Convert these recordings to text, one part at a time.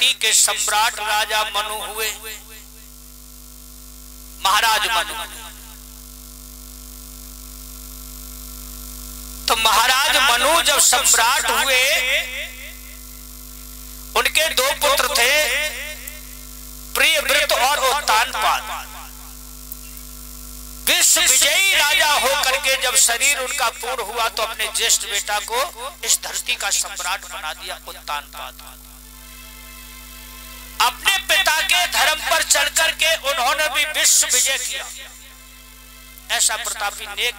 धरती के सम्राट राजा मनु हुए, महाराज मनु। तो महाराज मनु जब सम्राट हुए, उनके दो पुत्र थे, प्रियव्रत और उत्तानपाद। विश्व विजयी राजा होकर के जब शरीर उनका पूर्ण हुआ तो अपने ज्येष्ठ बेटा को इस धरती का सम्राट बना दिया, उत्तानपाद। अपने पिता के धर्म पर चढ़ करके उन्होंने भी विश्व विजय किया। ऐसा प्रतापी नेक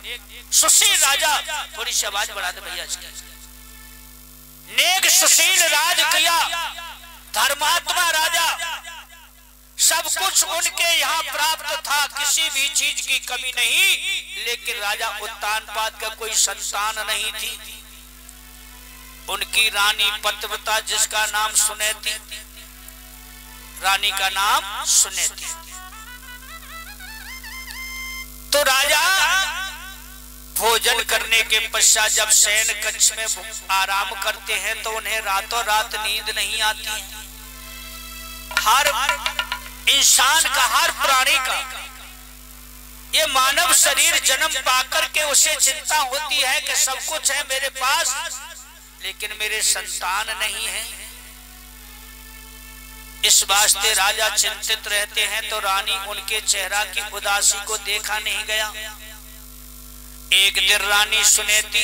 सुशील राजा, थोड़ी सी आवाज बढ़ा दे भैया इसकी, नेक सुशील राज किया, धर्मात्मा राजा। सब कुछ उनके यहाँ प्राप्त था, किसी भी चीज की कमी नहीं। लेकिन राजा उत्तानपाद का कोई संतान नहीं थी। उनकी रानी पतिव्रता, जिसका नाम सुनेती, रानी का नाम सुनेती। तो राजा भोजन करने के पश्चात जब शयन कक्ष में आराम करते हैं तो उन्हें रातों रात नींद नहीं आती है। हर इंसान का, हर प्राणी का, ये मानव शरीर जन्म पाकर के उसे चिंता होती है कि सब कुछ है मेरे पास, लेकिन मेरे संतान नहीं है। इस वास्ते राजा चिंतित रहते हैं। तो रानी उनके चेहरा की उदासी को देखा नहीं गया। एक दिन रानी सुनेती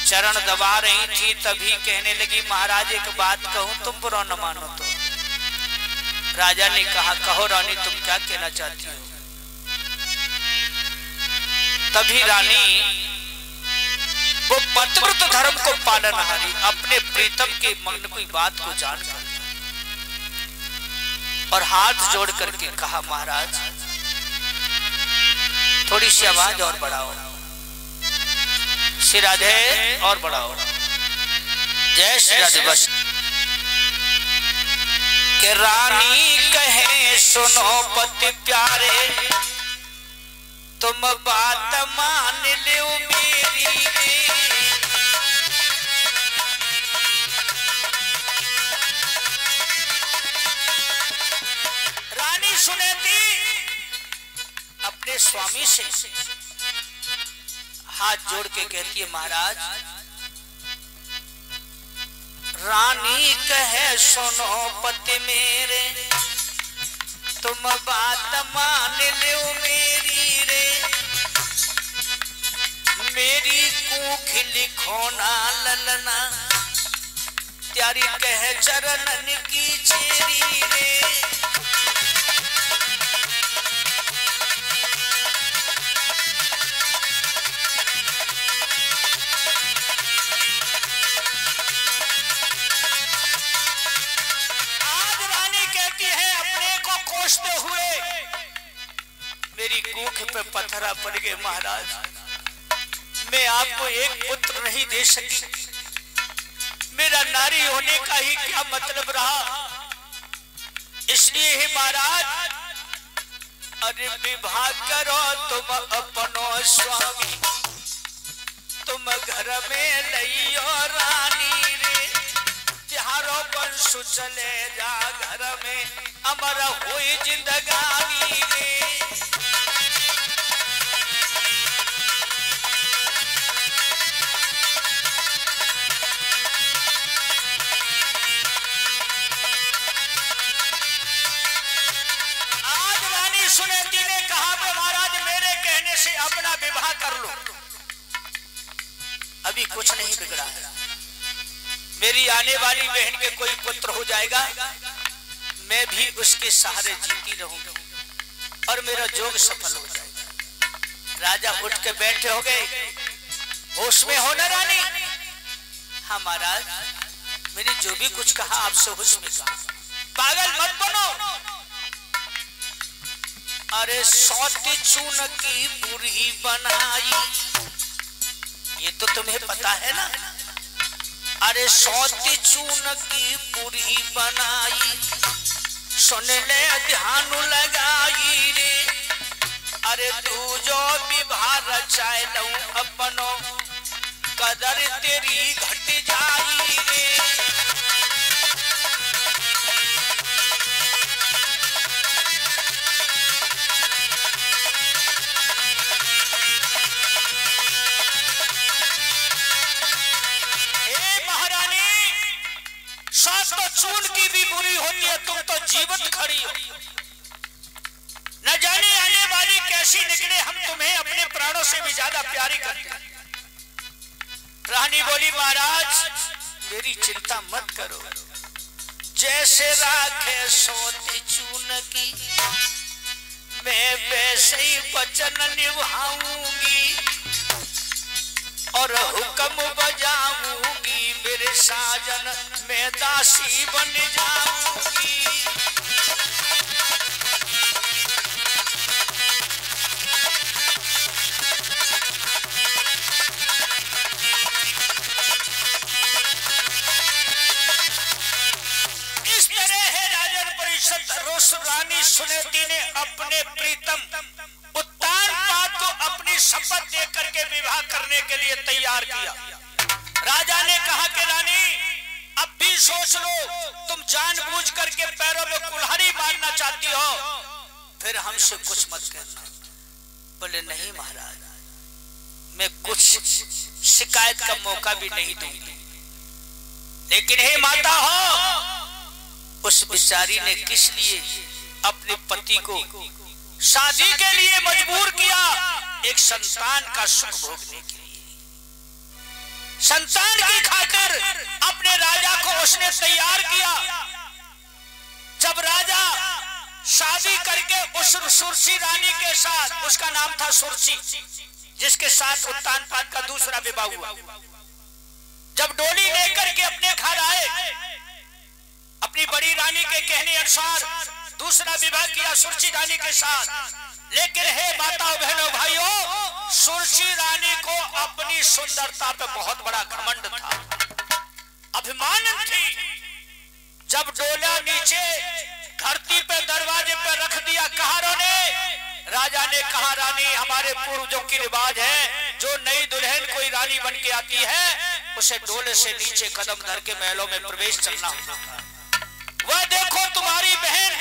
चरण दबा रही थी, तभी कहने लगी, महाराज एक बात कहूं, तुम बुरा न मानो तो। राजा ने कहा, कहो रानी, तुम क्या कहना चाहती हो। तभी रानी वो पतिव्रत धर्म को पालनहारी अपने प्रीतम के मन की बात को जानकर और हाथ जोड़ करके कहा, महाराज थोड़ी सी आवाज और बढ़ाओ, श्री राधे और बढ़ाओ, जय श्री राधे। बस के रानी कहे, सुनो पति प्यारे, तुम बात मान लो मेरी। रानी सुनेती अपने स्वामी से हाथ जोड़ के कहती है, महाराज रानी कहे, सुनो पति मेरे, तुम बात मान लो मेरी रे। मेरी कूख लिखो ना ललना, त्यारी कह चरणन की चेरी रे। हुए मेरी कूख पे पत्थरा पड़ गए, महाराज मैं आपको एक पुत्र नहीं दे सकी। मेरा नारी होने का ही क्या मतलब रहा। इसलिए ही महाराज, अरे विवाह करो तुम अपनो स्वामी, तुम घर में लइयो रानी रे। तिहारो वंश चले जा घर में, अमर हुई जिंदगानी रे। आज रानी सुनेती ने कहा, महाराज मेरे कहने से अपना विवाह कर लो, अभी कुछ नहीं बिगड़ा है। मेरी आने वाली बहन के कोई पुत्र हो जाएगा, मैं भी उसके सहारे जीती रहूंगी और मेरा जोग सफल हो जाएगा। राजा उठ के बैठे हो गए, होश में हो ना रानी? हाँ महाराज, मैंने जो भी कुछ कहा आपसे होश में कहा, पागल मत बनो। अरे सौती चून की बुरी बनाई, ये तो तुम्हें पता है ना। अरे सौती चून की पूरी बनाई, सुन ले ध्यान लगाई रे। अरे तू जो विवाह रचाए लूं अपनो, कदर तेरी घट जाई रे। बरसात तो चून की भी बुरी होती है, तुम तो जीवत खड़ी हो। न जाने आने वाली कैसी निकले, हम तुम्हें अपने प्राणों से भी ज्यादा प्यारी करते हैं। रानी बोली महाराज मेरी चिंता मत करो, जैसे राखे सोती चून की मैं वैसे ही वचन निभाऊंगी और हुक्म बजाऊंगी, मेरे साजन मैं दासी बन जाऊंगी। इस तरह है राजन परिषद रोष रानी सुनेती ने अपने प्रीतम उत्तानपाद को अपनी शपथ दे करके विवाह करने के लिए तैयार किया। राजा ने कहा कि रानी अब भी सोच लो, तुम जानबूझ करके पैरों में कुल्हाड़ी मारना चाहती हो, फिर हमसे कुछ मत कहना। बोले नहीं महाराज, मैं कुछ शिकायत का मौका भी नहीं दूंगी, लेकिन हे माता हो, उस बेचारी ने किस लिए अपने पति को शादी के लिए मजबूर किया? एक संतान का सुख भोगने के लिए, संतान की खातिर अपने राजा को उसने तैयार किया। जब राजा शादी करके उस सुरसी रानी के साथ, उसका नाम था सुरसी, जिसके साथ उत्तानपाद का दूसरा विवाह हुआ, जब डोली लेकर के अपने घर आए, अपनी बड़ी रानी के कहने अनुसार दूसरा विवाह किया सुरसी रानी के साथ। लेकिन हे माताओं बहनों भाइयों, सुरसी रानी को अपनी सुंदरता पे बहुत बड़ा घमंड था, अभिमान थी। जब डोला नीचे धरती पे दरवाजे पे रख दिया कहारों ने, राजा ने कहा रानी हमारे पूर्वजों की रिवाज है, जो नई दुल्हन कोई रानी बन के आती है उसे डोले से नीचे कदम धर के महलों में प्रवेश करना होता है। वह देखो तुम्हारी बहन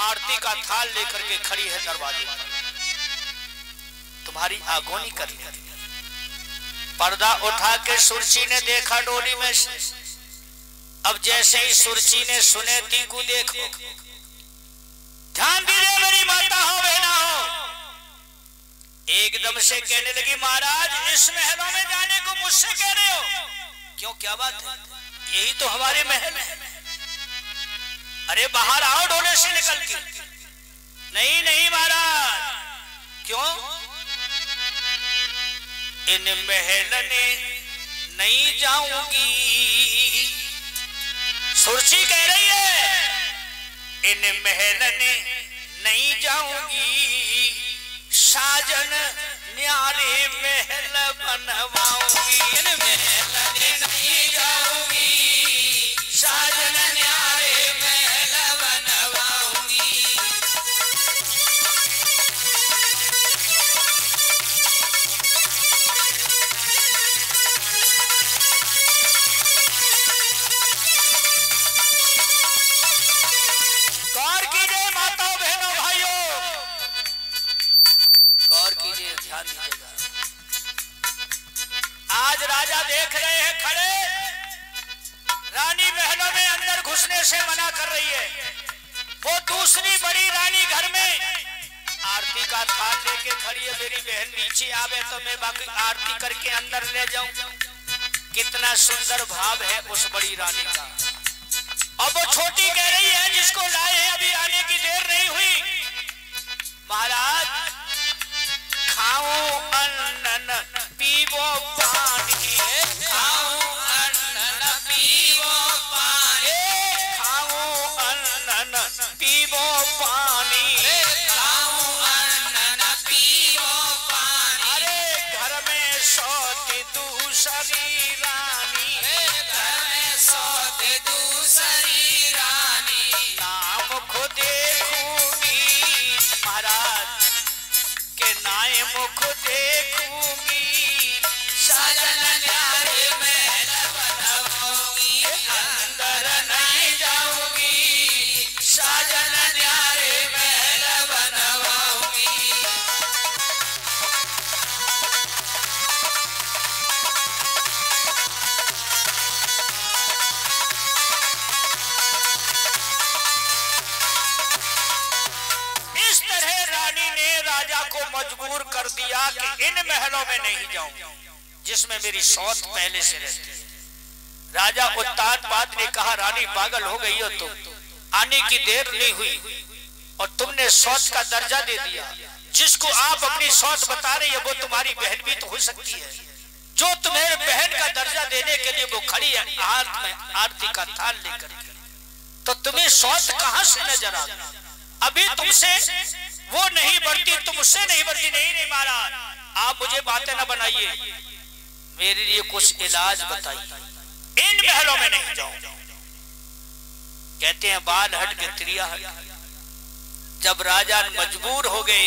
आरती का थाल लेकर के खड़ी है दरवाजे पर, तुम्हारी आगोनी करने। पर्दा उठा के सुरसी ने देखा डोली में से। अब जैसे ही सुरसी ने सुनेती को देखो, ध्यान दीजिए मेरी माता हो बहना हो, एकदम से कहने लगी महाराज इस महलों में जाने को मुझसे कह रहे हो? क्यों क्या बात है? यही तो हमारे महल है। अरे बाहर आओ डोले से निकल के। नहीं नहीं महाराज। क्यों? इन महल ने नहीं जाऊंगी। सुरसी कह रही है इन महल ने नहीं जाऊंगी, साजन न्यारे महल बनवाऊंगी। इन महल ने नहीं जाऊंगी, साजन न्यारे महल बनवाऊंगी। गौर कीजिए माताओं बहनों भाइयों, गौर कीजिए, ध्यान दीजिएगा। आज राजा देख रहे हैं खड़े, रानी महलों में अंदर घुसने से मना कर रही है। वो दूसरी बड़ी रानी घर में आरती का थाल लेके खड़ी है, मेरी बहन नीचे आवे तो मैं बाकी आरती करके अंदर ले जाऊं। कितना सुंदर भाव है उस बड़ी रानी का। और वो छोटी कह रही है जिसको लाए हैं अभी आने की देर नहीं हुई, महाराज खाओ अन्न पीवो पानी, खाओ अन्न पीवो पानी, खाओ अन्न पीवो पानी, खाओ अन्न पीवो पानी। अरे घर में सोती दूसरी रानी, घर में सोती दूसरी रानी, नाम खुद देखूंगी महाराज के नाए मुख देखूंगी, साजन न्यारे महल बनवाऊंगी, अंदर नहीं जाऊंगी, साजन न्यारे महल बनवाऊंगी। को मजबूर कर दिया कि इन महलों में नहीं जाऊं जिसमें मेरी सौत पहले से रहती है। राजा उत्तानपाद ने कहा, रानी पागल हो गई हो तुम, आने की देर नहीं हुई और तुमने सौत का दर्जा दे दिया। जिसको आप अपनी सौत बता रही है वो तुम्हारी बहन भी तो हो सकती है, जो तुम्हें बहन का दर्जा देने के लिए वो खड़ी है हाथ में आरती का थाल लेकर के, तो तुम्हें सौत कहां से नजर आ? अभी तुमसे वो नहीं बढ़ती, तुम उससे नहीं बढ़ती। नहीं महाराज, आप मुझे बातें न बनाइए, मेरे लिए कुछ इलाज बताइए, इन महलों में नहीं जाऊं। कहते हैं बाल हट के त्रिया हट। जब राजा मजबूर हो गए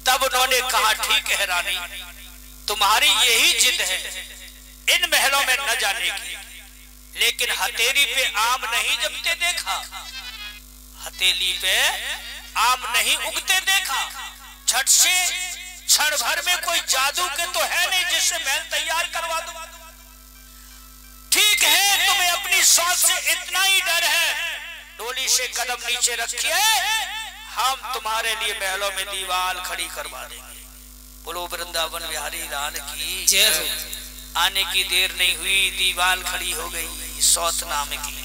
तब उन्होंने कहा, ठीक है रानी, तुम्हारी यही जिद है इन महलों में न जाने की, लेकिन हथेली पे आम नहीं जमते देखा, हथेली पे आम नहीं उगते देखा, झट से क्षण भर में कोई जादू के तो है नहीं जिससे महल तैयार करवा दूं। ठीक है, तुम्हें अपनी सौत से इतना ही डर है, डोली से कदम नीचे रखिए, हम तुम्हारे लिए महलों में दीवार खड़ी करवा देंगे। बोलो वृंदावन बिहारी लाल की जय हो। आने की देर नहीं हुई, दीवार खड़ी हो गई सौत नाम की।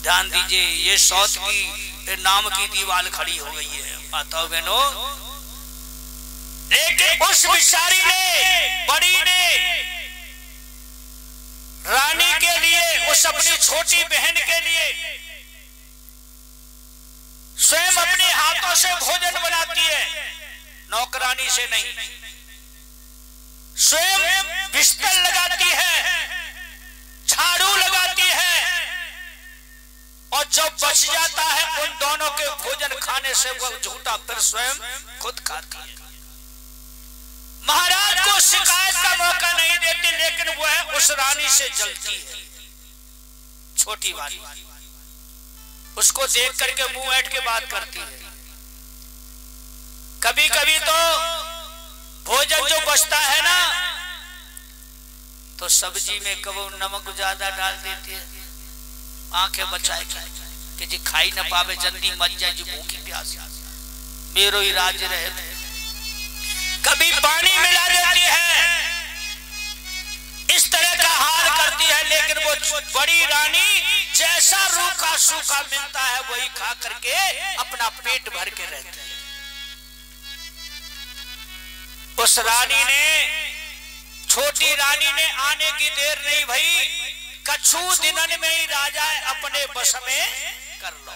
ध्यान दीजिए, ये सौत की नाम की दीवार खड़ी हो गई है। आता बहनों, लेकिन उस बिचारी ने, बड़ी ने रानी के लिए, उस अपनी छोटी बहन के लिए स्वयं अपने हाथों से भोजन बनाती है, नौकरानी से नहीं। स्वयं बिस्तर लगाती है, झाड़ू लगाती है, और जब बच जाता है उन दोनों के भोजन खाने से वो झूठा फिर स्वयं खुद खाती है। महाराज को शिकायत का मौका नहीं देती, लेकिन वो है उस रानी से जलती है, छोटी वाली। उसको देख करके मुंह ऐठ के बात करती है। कभी कभी तो भोजन जो बचता है ना, तो सब्जी में कबो नमक ज्यादा डाल देती है, आंखें बचाए कि जी खाई न पावे, जल्दी मर जाए जी भूखी प्यासी, मेरो ही राज्य रहे। कभी पानी मिला देती है, इस तरह का हाल करती है। लेकिन वो बड़ी रानी जैसा रूखा सूखा मिलता है वही खा करके अपना पेट भर के रहती है। उस रानी ने, छोटी रानी ने आने की देर नहीं भई, कछु दिनन में ही राजा अपने बस में कर लो।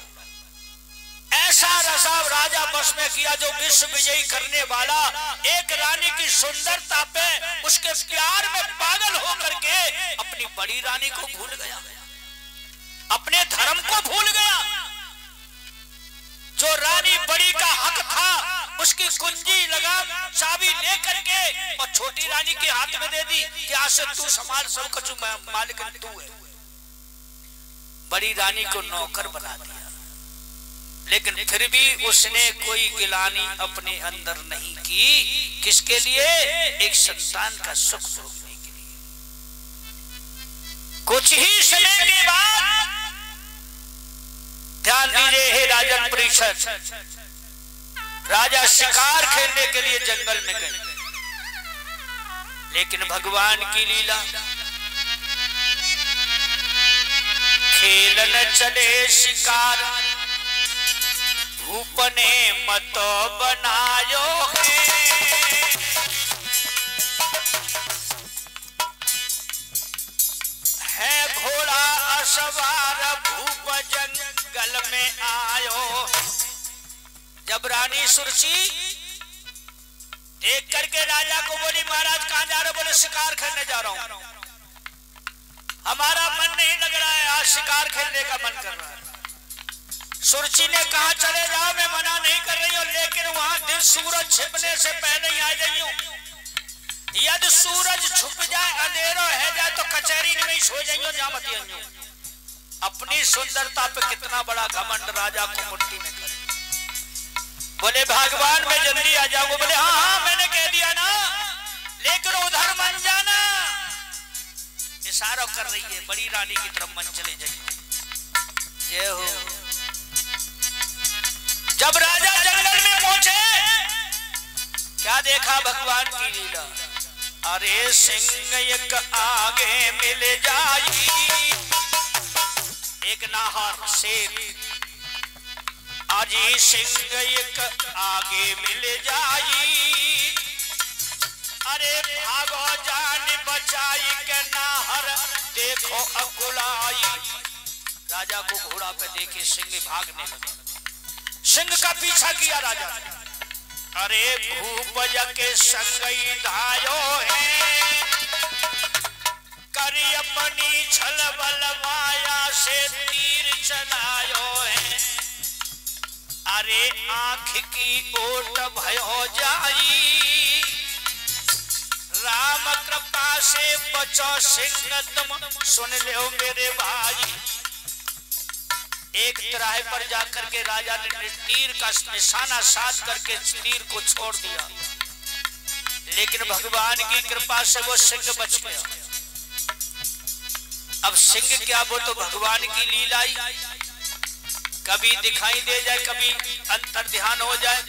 ऐसा रसा राजा बस में किया जो विश्व विजयी करने वाला, एक रानी की सुंदरता पे, उसके प्यार में पागल होकर के अपनी बड़ी रानी को भूल गया, अपने धर्म को भूल गया। जो रानी बड़ी का हक था उसकी कुंजी लगा चाबी लेकर के और छोटी रानी के हाथ में दे दी कि आज से तू संभाल, सब कुछ मालिक तू है। बड़ी रानी को नौकर बना दिया, लेकिन फिर भी उसने कोई गिलानी अपने अंदर नहीं की। किसके लिए? एक संतान का सुख भोगने के लिए। कुछ ही समय के बाद, ध्यान दीजिए हे राजन परिषद, राजा शिकार खेलने के लिए जंगल में गए, लेकिन भगवान की लीला, खेलन चले शिकार, भूप ने मत बनायो है घोड़ा असवार, भूप जंगल में आयो। जब रानी सुरची देख करके राजा को बोली, महाराज कहां जा रहे हो? बोले शिकार खेलने जा रहा हूं, हमारा मन नहीं लग रहा है, आज शिकार खेलने का मन कर रहा है। सुरची ने कहा चले जाओ, मैं मना नहीं कर रही हूँ, लेकिन वहां दिन सूरज छिपने से पहले ही आ जाइयो। यदि सूरज छुप जाए, अंधेरा है जाए तो कचहरी में ही सो जाइयो, जा मत आइयो। अपनी सुंदरता पे कितना बड़ा घमंड राजा को मुट्ठी में कर। बोले भगवान मैं जल्दी आ जाऊंगा। बोले हाँ हाँ मैंने कह दिया ना, लेकिन उधर मन जाना। इशारा कर रही है, बड़ी रानी की तरफ मन चले जाइए। जय हो। जब राजा जंगल में पहुंचे क्या देखा भगवान की लीला। अरे सिंह एक आगे मिल जाई, एक नाहर शेर, आजी सिंह एक आगे मिल जाई, अरे भागो जान बचाई के नाहर देखो अकुलाई। राजा को घोड़ा पे देखे सिंह भागने लगा, सिंह का पीछा किया राजा। अरे भूप के संगई धायो है, करी अपनी छल बल माया से तीर चलायो है, अरे आंख की ओट भयो जाई, राम कृपा से बचो सिंह तुम सुन लो मेरे भाई। एक तिराहे पर जाकर के राजा ने तीर का निशाना साध करके तीर को छोड़ दिया, लेकिन भगवान की कृपा से वो सिंह बच गया। अब सिंह क्या, वो तो भगवान की लीला ही, कभी दिखाई दे जाए कभी अंतर ध्यान हो जाए।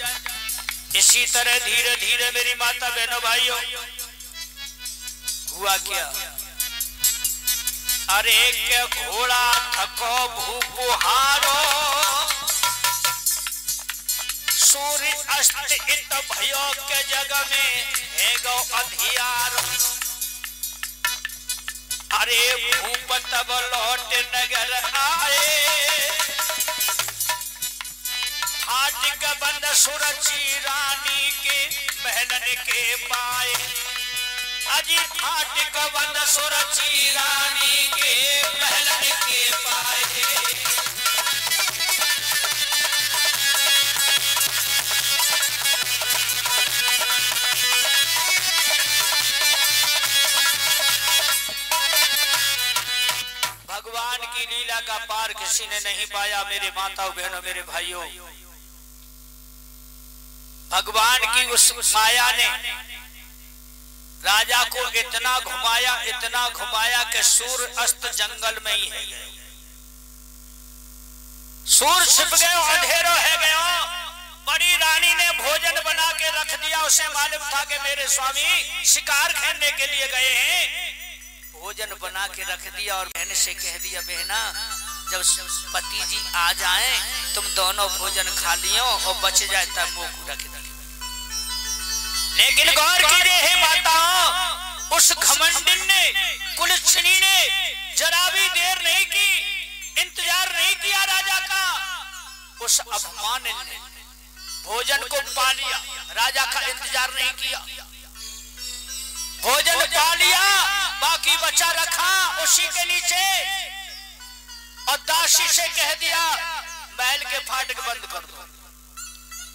इसी तरह धीरे धीरे मेरी माता बहनों भाइयों हुआ क्या। अरे के घोड़ा थको भूपुहारो, सूर्य अस्त इत भयो के जग में है गो अधियारो, अरे भूप तब लौट नगर आए, फाटक बंद सुरची रानी के महलन के पाए, अजी फाटक बंद सुरची रानी के महलन के पाए। भगवान की लीला का पार किसी ने नहीं पाया मेरे माताओं बहनों मेरे भाइयों। भगवान की उस माया ने राजा को इतना घुमाया कि सूर्य अस्त जंगल में ही है गए, सूर्य छिप गए, अंधेरो है गया। बड़ी रानी ने भोजन बना के रख दिया, उसे मालूम था कि मेरे स्वामी शिकार खेलने के लिए गए हैं, भोजन बना के रख दिया और बहन से कह दिया बहना जब पति जी आ जाएं तुम दोनों भोजन खा लियो और बच जाए तब मुंह को रख दे। लेकिन गौर कीजिए हे माताओं, उस घमंडिन ने कुलच्छनी ने जरा भी देर नहीं की, इंतजार नहीं किया राजा का। उस अभिमानिन ने भोजन को पा लिया, राजा का इंतजार नहीं किया, भोजन पा लिया, बाकी बचा रखा उसी के नीचे और दासी से कह दिया महल के फाटक बंद कर दो,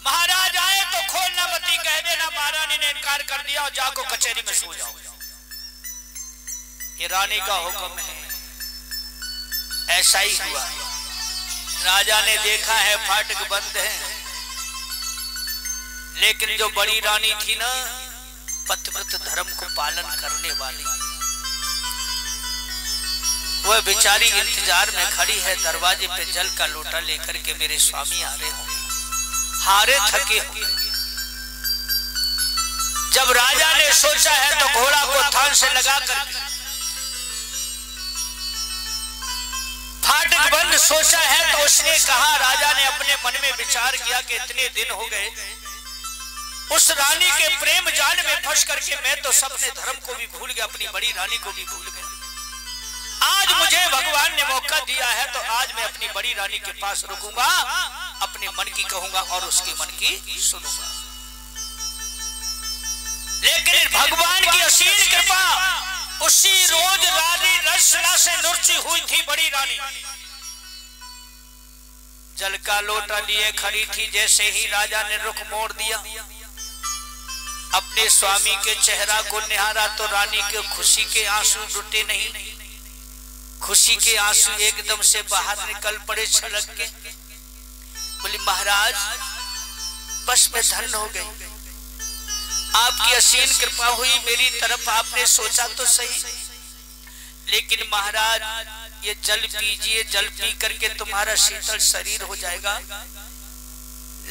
महाराज आए तो खोलना मती कह देना। महारानी ने इनकार कर दिया और जाको कचहरी में सो जाओ, ये रानी का हुक्म है। ऐसा ही हुआ, राजा ने देखा है फाटक बंद है, लेकिन जो बड़ी रानी थी ना पतिव्रत धर्म को पालन करने वाली, वह बेचारी इंतजार में खड़ी है दरवाजे पे जल का लोटा लेकर के मेरे स्वामी आ रहे होंगे, हारे थके होंगे। जब राजा ने सोचा है तो घोड़ा को थान से लगा कर फाटक बंद सोचा है तो उसने कहा, राजा ने अपने मन में विचार किया कि इतने दिन हो गए उस रानी के प्रेम जाल में फंस करके मैं तो सपने धर्म को भी भूल गया, अपनी बड़ी रानी को भी भूल गया। आज मुझे भगवान ने मौका दिया है तो आज मैं अपनी बड़ी रानी के पास रुकूंगा, अपने मन की कहूंगा और उसके मन की सुनूंगा। लेकिन भगवान की असीम कृपा, उसी रोज रानी रसना से नुर्ची हुई थी बड़ी रानी, जल का लोटा लिए खड़ी थी। जैसे ही राजा ने रुख मोड़ दिया, अपने स्वामी के चेहरा को निहारा तो रानी के खुशी के आंसू रुके नहीं, खुशी के आंसू एकदम से बाहर निकल पड़े छलक के। बोली महाराज बस मैं धन्य हो गई, आपकी असीम कृपा हुई मेरी तरफ, आपने सोचा तो सही, लेकिन महाराज ये जल पीजिए, जल पी करके तुम्हारा शीतल शरीर हो जाएगा।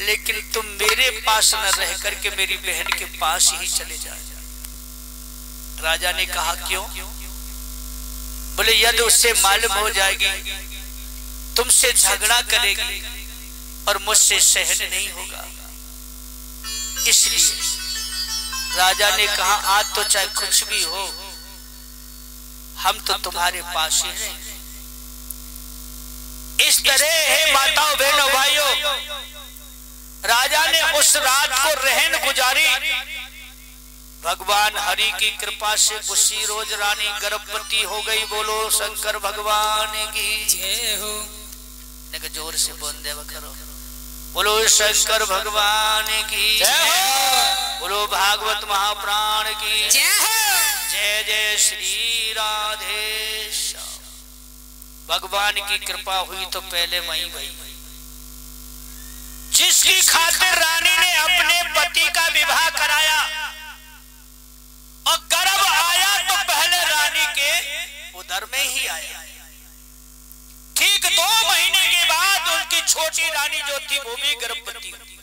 लेकिन तुम मेरे पास न रह करके मेरी बहन के पास ही चले जाओ। राजा ने कहा क्यों? बोले यदि उससे मालूम हो जाएगी तुमसे झगड़ा करेगी और मुझसे सहन नहीं होगा, इसलिए राजा ने कहा आज तो चाहे कुछ भी हो हम तो तुम्हारे पास ही हैं। इस तरह है माताओं बहनों भाइयों, राजा ने उस रात को रहन गुजारी। भगवान हरि की कृपा से उसी रोज रानी गर्भवती हो गई। बोलो शंकर भगवान की जय हो। जोर से बोल देवा करो, बोलो शंकर भगवान की जय हो। बोलो भागवत महाप्राण की जय हो। जय जय श्री राधेश्याम। भगवान की कृपा हुई तो पहले वहीं गई, जिसकी खातिर रानी ने अपने पति का विवाह कराया और गर्भ आया तो पहले रानी के उदर में ही आया। ठीक 2 महीने के बाद उनकी छोटी रानी जो थी वो भी गर्भवती हुई।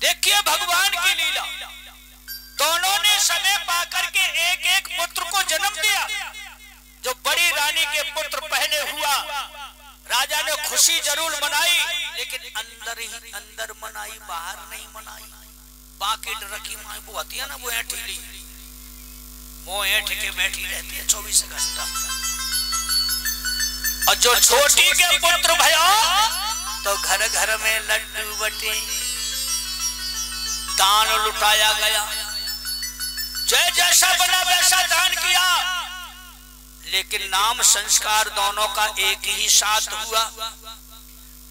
देखिए भगवान की लीला, दोनों ने समय पाकर के एक एक पुत्र को जन्म दिया। जो बड़ी रानी के पुत्र पहले हुआ, राजा ने खुशी जरूर मनाई, लेकिन अंदर ही अंदर मनाई, बाहर नहीं मनाई। बाकी रखी माँ वो आती है ना, वो ऐठी वो ऐठ के बैठी रहती है 24 घंटा। और जो छोटी के पुत्र भयो तो घर घर में लड्डू बटे, दान लुटाया गया, जय जैसा बना वैसा दान किया। लेकिन नाम संस्कार दोनों का एक ही साथ हुआ।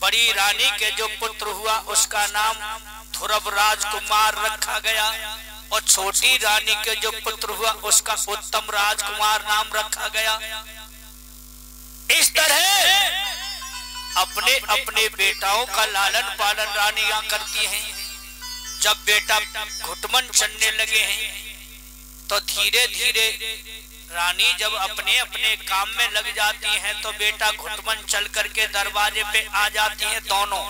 बड़ी रानी के जो पुत्र हुआ उसका नाम ध्रुव राजकुमार रखा गया और छोटी रानी के जो पुत्र हुआ उसका उत्तम राजकुमार नाम रखा गया। इस तरह अपने अपने बेटाओं का लालन पालन रानियां करती हैं। जब बेटा घुटमन चलने लगे हैं तो धीरे धीरे रानी जब अपने अपने काम में लग जाती हैं तो बेटा घुटमन चल करके दरवाजे पे आ जाती हैं दोनों।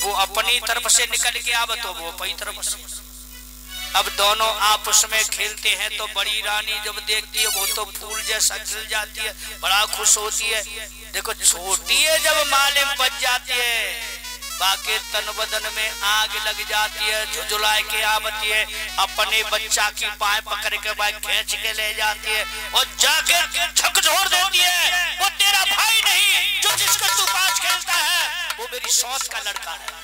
वो अपनी तरफ से निकल के आव तो वो अपनी तरफ से। अब दोनों आपस में खेलते हैं तो बड़ी रानी जब देखती है वो तो फूल जैसा खिल जाती है, बड़ा खुश होती है। देखो छोटी है जब मालिम बच जाती है, बाकी तन बदन में आग लग जाती है, झुझुलाए के आवती है, अपने बच्चा की पाए पकड़ के बाइक खींच के ले जाती है और जाके झकझोर देती है। वो तेरा भाई नहीं जो जिसका तू पास खेलता है, वो मेरी सौत का लड़का है।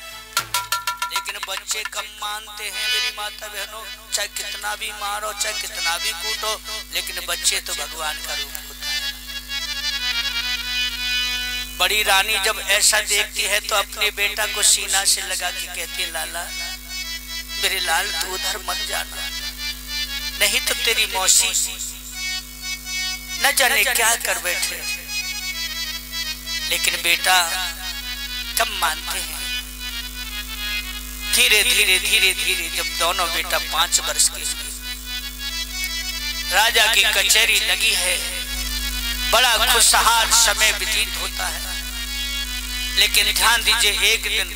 लेकिन बच्चे कम मानते हैं मेरी माता बहनों, चाहे कितना भी मारो चाहे कितना भी कूटो, लेकिन बच्चे तो भगवान का रूप होता है। बड़ी रानी जब ऐसा देखती है तो अपने बेटा को सीना से लगा के कहती है, लाला मेरे लाल तू उधर मत जाना, नहीं तो तेरी मौसी न जाने क्या कर बैठे। लेकिन बेटा कम मानते हैं। धीरे धीरे धीरे धीरे जब दोनों बेटा 5 वर्ष के हुए, राजा की कचहरी लगी है, बड़ा खुशहाल समय व्यतीत होता है। लेकिन ध्यान दीजिए, एक दिन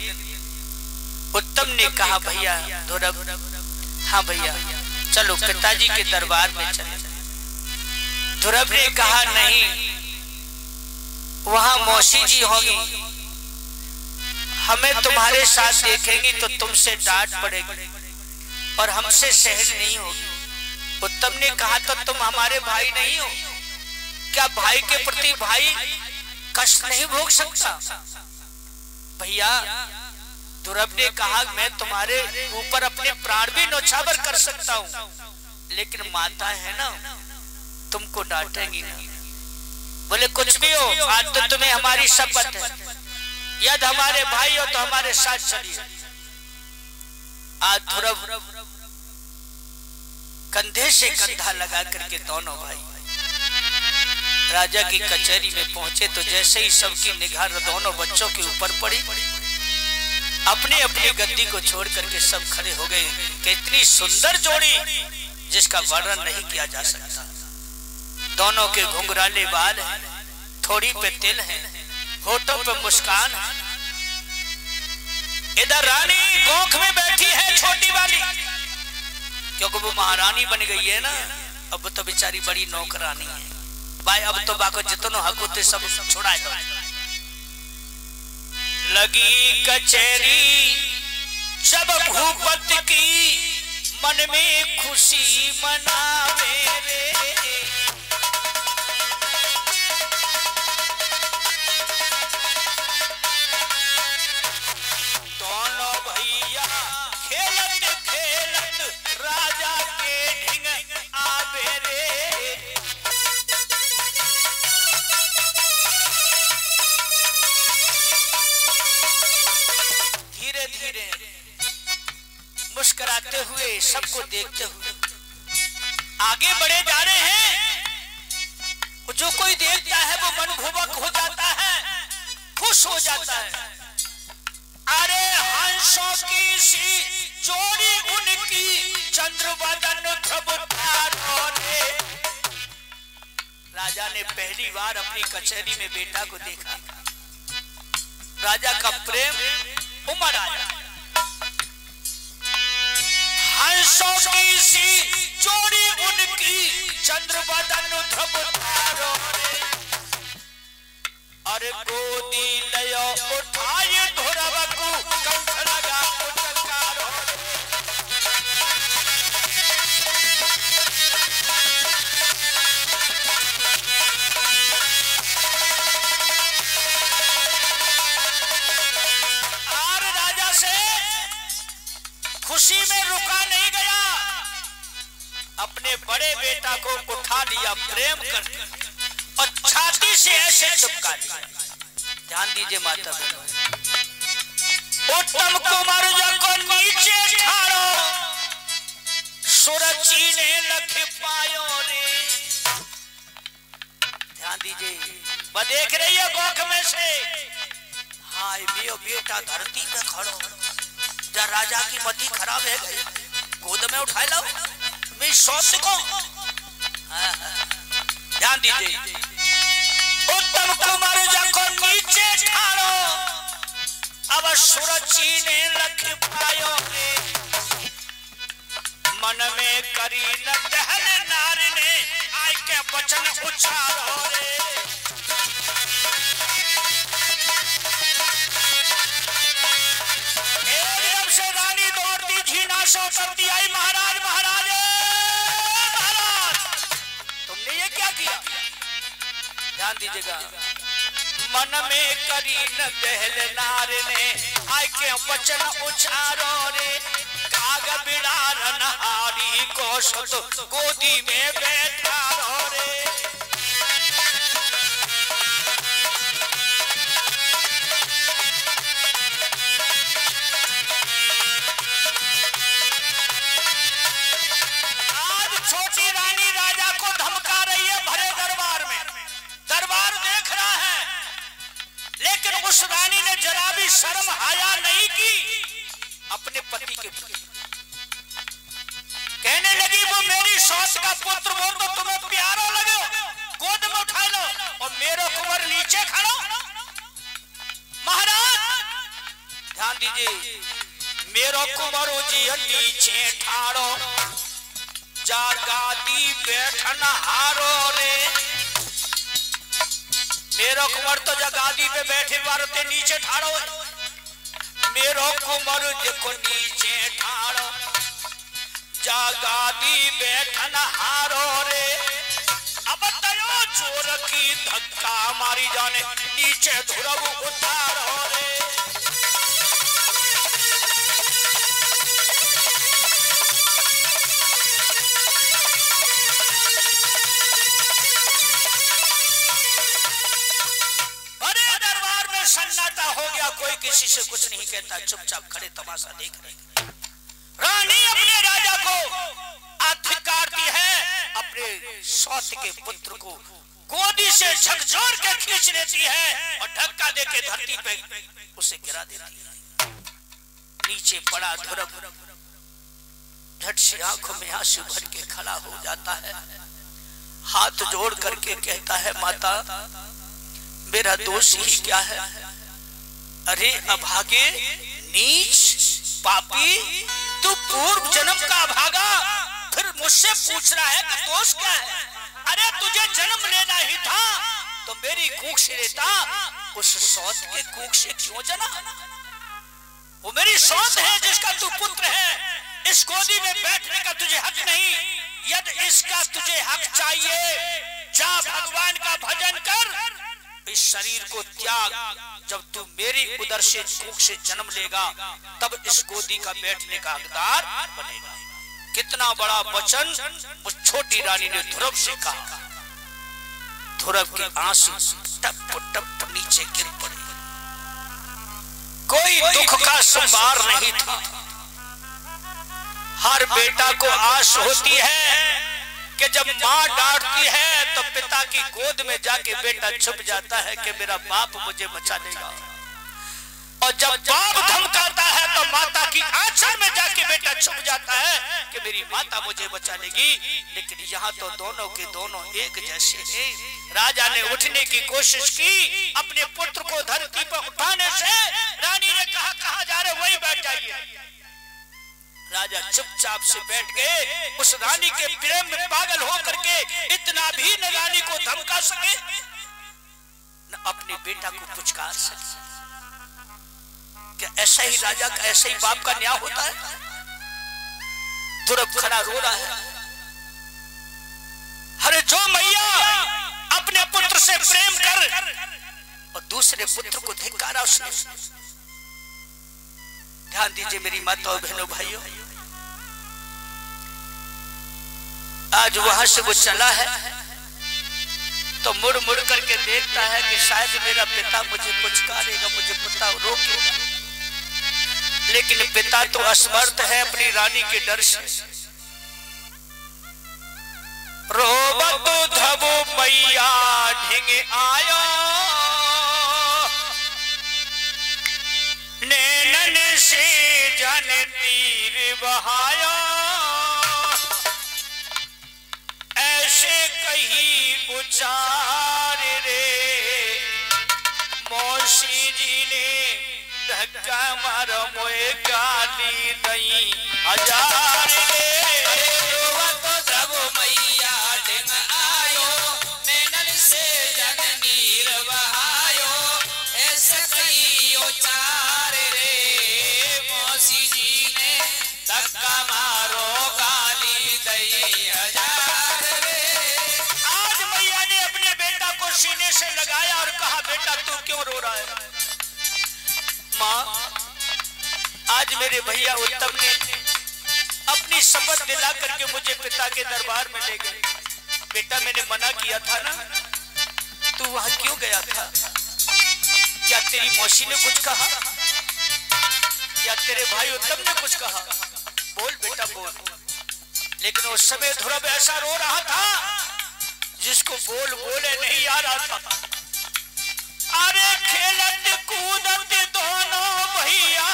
उत्तम ने कहा भैया ध्रुव, हाँ भैया चलो पिताजी के दरबार में चले। ध्रुव ने कहा नहीं, वहां मौसी जी होगी, हमें तुम्हारे साथ देखेंगी तो तुमसे डांट पड़ेगी और हमसे सहन नहीं होगी। उत्तम ने कहा तो तुम हमारे भाई नहीं हो क्या? भाई के प्रति भाई कष्ट नहीं भोग सकता? भैया ध्रुव ने कहा मैं तुम्हारे ऊपर अपने प्राण भी न्यौछावर कर सकता हूँ, लेकिन माता है ना, तुमको डांटेंगी ना। बोले कुछ भी हो, आज तो तुम्हें हमारी शपथ है, यदि हमारे भाई हो तो हमारे साथ चलिए। आज ध्रुव कंधे से कंधा लगा करके दोनों भाई राजा की कचहरी में पहुंचे तो जैसे ही सबकी निगाह दोनों बच्चों के ऊपर पड़ी, अपने अपनी गद्दी को छोड़ करके सब खड़े हो गए। कितनी सुंदर जोड़ी जिसका वर्णन नहीं किया जा सकता। दोनों के घुंघराले बाल हैं, थोड़ी पे तिल है, होठों पे मुस्कान है। इधर रानी गोख में बैठी है छोटी वाली, क्योंकि वो महारानी बन गई है ना, अब तो बेचारी बड़ी नौकरानी है भाई। अब तो बाको जितनो हक होते सब छोड़ा दो। लगी कचहरी जब भूपत की, मन में खुशी मनावे रे। दोनों भैया खेलत खेलत राजा के ढिंग आवे रे। धीरे धीरे मुस्कुराते हुए सबको देखते हुए आगे बढ़े जा रहे हैं। जो कोई देखता है वो मनभुवक हो जाता है, खुश हो जाता है। अरे हंसों की सी जोड़ी उनकी, चंद्रवदन ध्रुवतारो रे। राजा ने पहली बार अपनी कचहरी में बेटा को देखा। राजा का प्रेम उमड़ आया। हंसों की सी जोड़ी उनकी, चंद्रवदन ध्रुवतारो रे। अरे गोदी लयो उठाए धुरवकु, कंठ लगा उचकारो रे। और राजा से खुशी में रुका नहीं गया, अपने बड़े बेटा को उठा लिया प्रेम करके और छाती से ऐसे चिपका लिया। ध्यान दीजिए माता बहनों, उत्तम कुमार को नीचे ठाड़ो, सुरची ने लख पायो रे। ध्यान दीजिए, वह देख रही है गोख में से, हाय मेरा बेटा धरती पे खड़ो, जा राजा की मति खराब है गई, गोद में उठा लो मैं सौत को। ध्यान दीजिए, उत्तम कुमार को नीचे ठाड़ो, अब सुरची ने लख पायो रे। मन में करी न दहल नारी ने, आय के वचन उचारो रे। एकदम से रानी दौड़ती झीना से उतरती आई, महाराज महाराज महाराज, तुमने ये क्या किया? ध्यान दीजिएगा, मन में करी न दहल नार ने, आय के वचन उचारो रे। काग बिड़ार नहारी को सुत, गोदी में बैठा रो रे। आज छोटी रानी राजा को धमका रही है भरे दरबार में, दरबार देख रहा है, लेकिन उस रानी ने जरा भी शर्म हाया नहीं की अपने पति के प्रति। कहने लगी वो मेरी सौत का पुत्र, वो तो तुम्हें प्यारा लगे, गोद में उठा लो, और मेरा कुंवर नीचे खड़ो। महाराज ध्यान दीजिए, मेरो कुंवर जी नीचे ठाड़ो, जागादी बैठन हारो रे। मेरो कुंवर तो जगादी पे बैठे वारते नीचे ठाड़ो, मेरो कुंवर देखो नीचे ठाड़ो, जागादी बैठन हारो रे। अब तयो चोर की धक्का मारी जाने, नीचे धुरव उतारो रे। सन्नाटा हो गया, कोई किसी से कुछ नहीं कहता, चुपचाप खड़े तमाशा देख रहे। रानी अपने राजा को अधिकारती है, अपने सौत के पुत्र को गोदी से झकझोर के खींच लेती है और धक्का देके धरती पे उसे गिरा देती है। नीचे पड़ा धुरव झट से आंखों में आंसू भर के खड़ा हो जाता है, हाथ जोड़ करके कहता है माता मेरा दोष ही क्या है? अरे अभागे नीच पापी, तू पूर्व जन्म का अभागा, फिर मुझसे पूछ रहा है कि दोष क्या है? अरे तुझे जन्म लेना ही था तो मेरी कूख से लेता, उस सौत के कूख से क्यों जना? वो मेरी सौत है जिसका तू पुत्र है। इस गोदी में बैठने का तुझे हक नहीं। यदि इसका तुझे हक चाहिए, जा भगवान का भजन कर, इस शरीर को त्याग। जब तू मेरी उदर से कूख से जन्म लेगा तब इस गोदी का बैठने का हकदार बनेगा। कितना बड़ा वचन उस छोटी रानी ने ध्रुव से कहा। ध्रुव के आंसू टप टप नीचे गिर पड़े। कोई दुख का संभार नहीं था। हर बेटा को आस होती है कि जब माँ डांटती है तो पिता की गोद में जाके बेटा छुप जाता है कि मेरा बाप मुझे बचा लेगा, और जब बाप धमकाता है तो माता की आंचल में जाके बेटा छुप जाता है कि मेरी माता मुझे बचा लेगी। लेकिन यहाँ तो दोनों के दोनों एक जैसे हैं। राजा ने उठने की कोशिश की अपने पुत्र को धरती पर उठाने से। रानी ने कहा कहाँ जा रहे, वही बैठ जाइए। राजा चुपचाप से बैठ गए। उस रानी के प्रेम में पागल होकर के इतना भी न रानी को धमका सके, न अपने बेटा को पुचकार सके। क्या ऐसा ही राजा का, ऐसा ही बाप का न्याय होता है? ध्रुव खड़ा रो रहा है। अरे जो मैया अपने पुत्र से प्रेम कर और दूसरे पुत्र को धिक्कारा उसने। ध्यान दीजिए मेरी माता और बहनों भाइयों, आज वहां से वो चला है तो मुड़ मुड़ करके देखता है कि शायद मेरा पिता मुझे पुचकारेगा, मुझे पिता रोकेगा। लेकिन पिता तो असमर्थ है अपनी रानी के डर से। रोबत धबो मैया ढिंग आयो, नैनन से जन तीर बहाया, ऐसे कही उचार रे मौसी जी ने धक्का मारो मोए गाली दई हजार रे। तो सब मैया ढिंग आयो, नैनन से जन नीर बहायो, ऐसे कही उचार रे मौसी जी ने धक्का मारो गाली दई हजार रे। आज मैया ने अपने बेटा को सीने से लगाया और कहा बेटा तू क्यों रो रहा है? माँ, आज मेरे भैया उत्तम ने अपनी शपथ दिला करके मुझे पिता के दरबार में ले गए। बेटा मैंने मना किया था ना, तू वहां क्यों गया था? क्या तेरी मौसी ने कुछ कहा या तेरे भाई उत्तम ने कुछ कहा? बोल बेटा बोल। लेकिन उस समय ध्रुव ऐसा रो रहा था जिसको बोल बोले नहीं आ रहा था। अरे खेलत कूदत दोनों भैया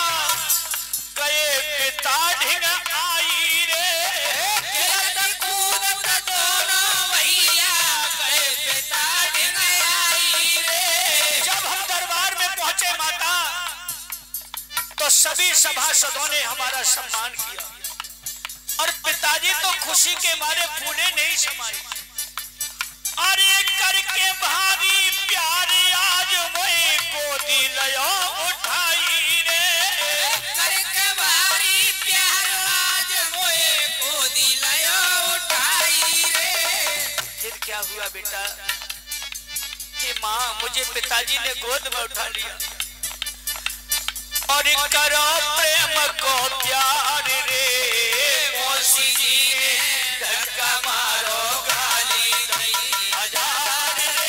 गए पिता ढिंग आई रे। खेलत कूदत दोनों भैया गए पिता ढिंग आई रे। जब हम दरबार में पहुंचे माता तो सभी सभासदों ने हमारा सम्मान किया और पिताजी तो खुशी के मारे फूले नहीं समाये। अरे करके भारी प्यारे आज मोए गोदी लयो उठाई रे। करके भारी प्यार आज मोए गोदी लयो उठाई रे। फिर क्या हुआ बेटा कि माँ मुझे पिताजी ने गोद में उठा लिया और करो प्रेम को प्यार रे मौसी जी ने धक्का मारो गाली दई हजार रे।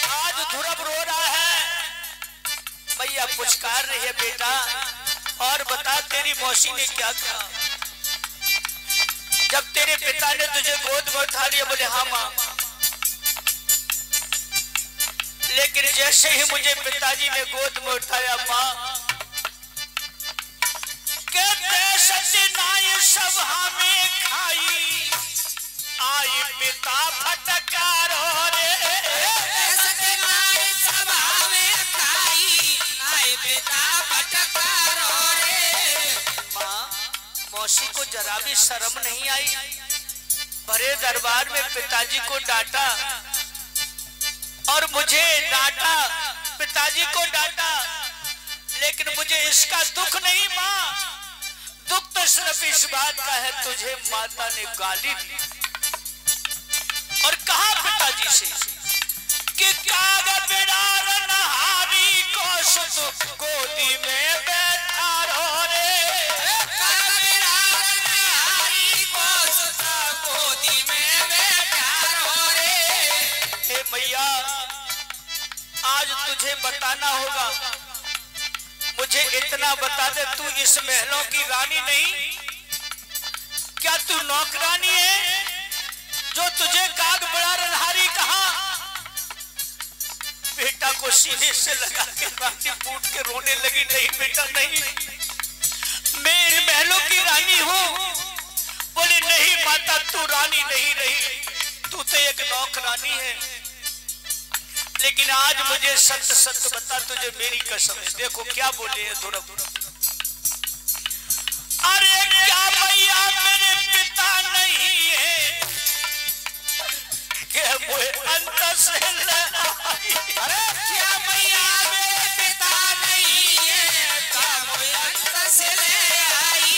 आज ध्रुव रो रहा है, मैया पुचकार रही है बेटा और बता तेरी मौसी ने क्या कहा? जब तेरे पिता ने तुझे गोद में उठा लिया बोले हाँ माँ, लेकिन जैसे ही मुझे पिताजी ने गोद में उठाया माँ कहते मौसी को जरा भी शर्म नहीं आई? भरे दरबार में पिताजी को डांटा और मुझे डांटा, पिताजी को डांटा, लेकिन मुझे इसका दुख नहीं मां। दुख तो सिर्फ इस बात का है, तुझे माता ने गाली दी और कहा पिताजी से कि काग बिडार नहारी को सुत गोदी में बैठा रो रे, काग बिडार नहारी को सुत गोदी में बैठा रो रे। हे मैया, आज तुझे बताना होगा, मुझे इतना बता दे, तू इस महलों की रानी नहीं, क्या तू नौकरानी है जो तुझे काग बड़ा रनहारी कहा? बेटा को सीने से लगा के रानी फूट के रोने लगी, नहीं बेटा नहीं, मैं इन महलों की रानी हूँ। बोले नहीं माता, तू रानी नहीं रही, तू तो एक नौकरानी है। लेकिन आज मुझे सत्य सत्य बता, तुझे मेरी कसम है। देखो क्या बोले हैं ध्रुव, अरे क्या मैया मेरे पिता नहीं है कि मुझे अंत से ले आई? अरे क्या मैया मेरे पिता नहीं है क्या मुझे अंत से ले आई?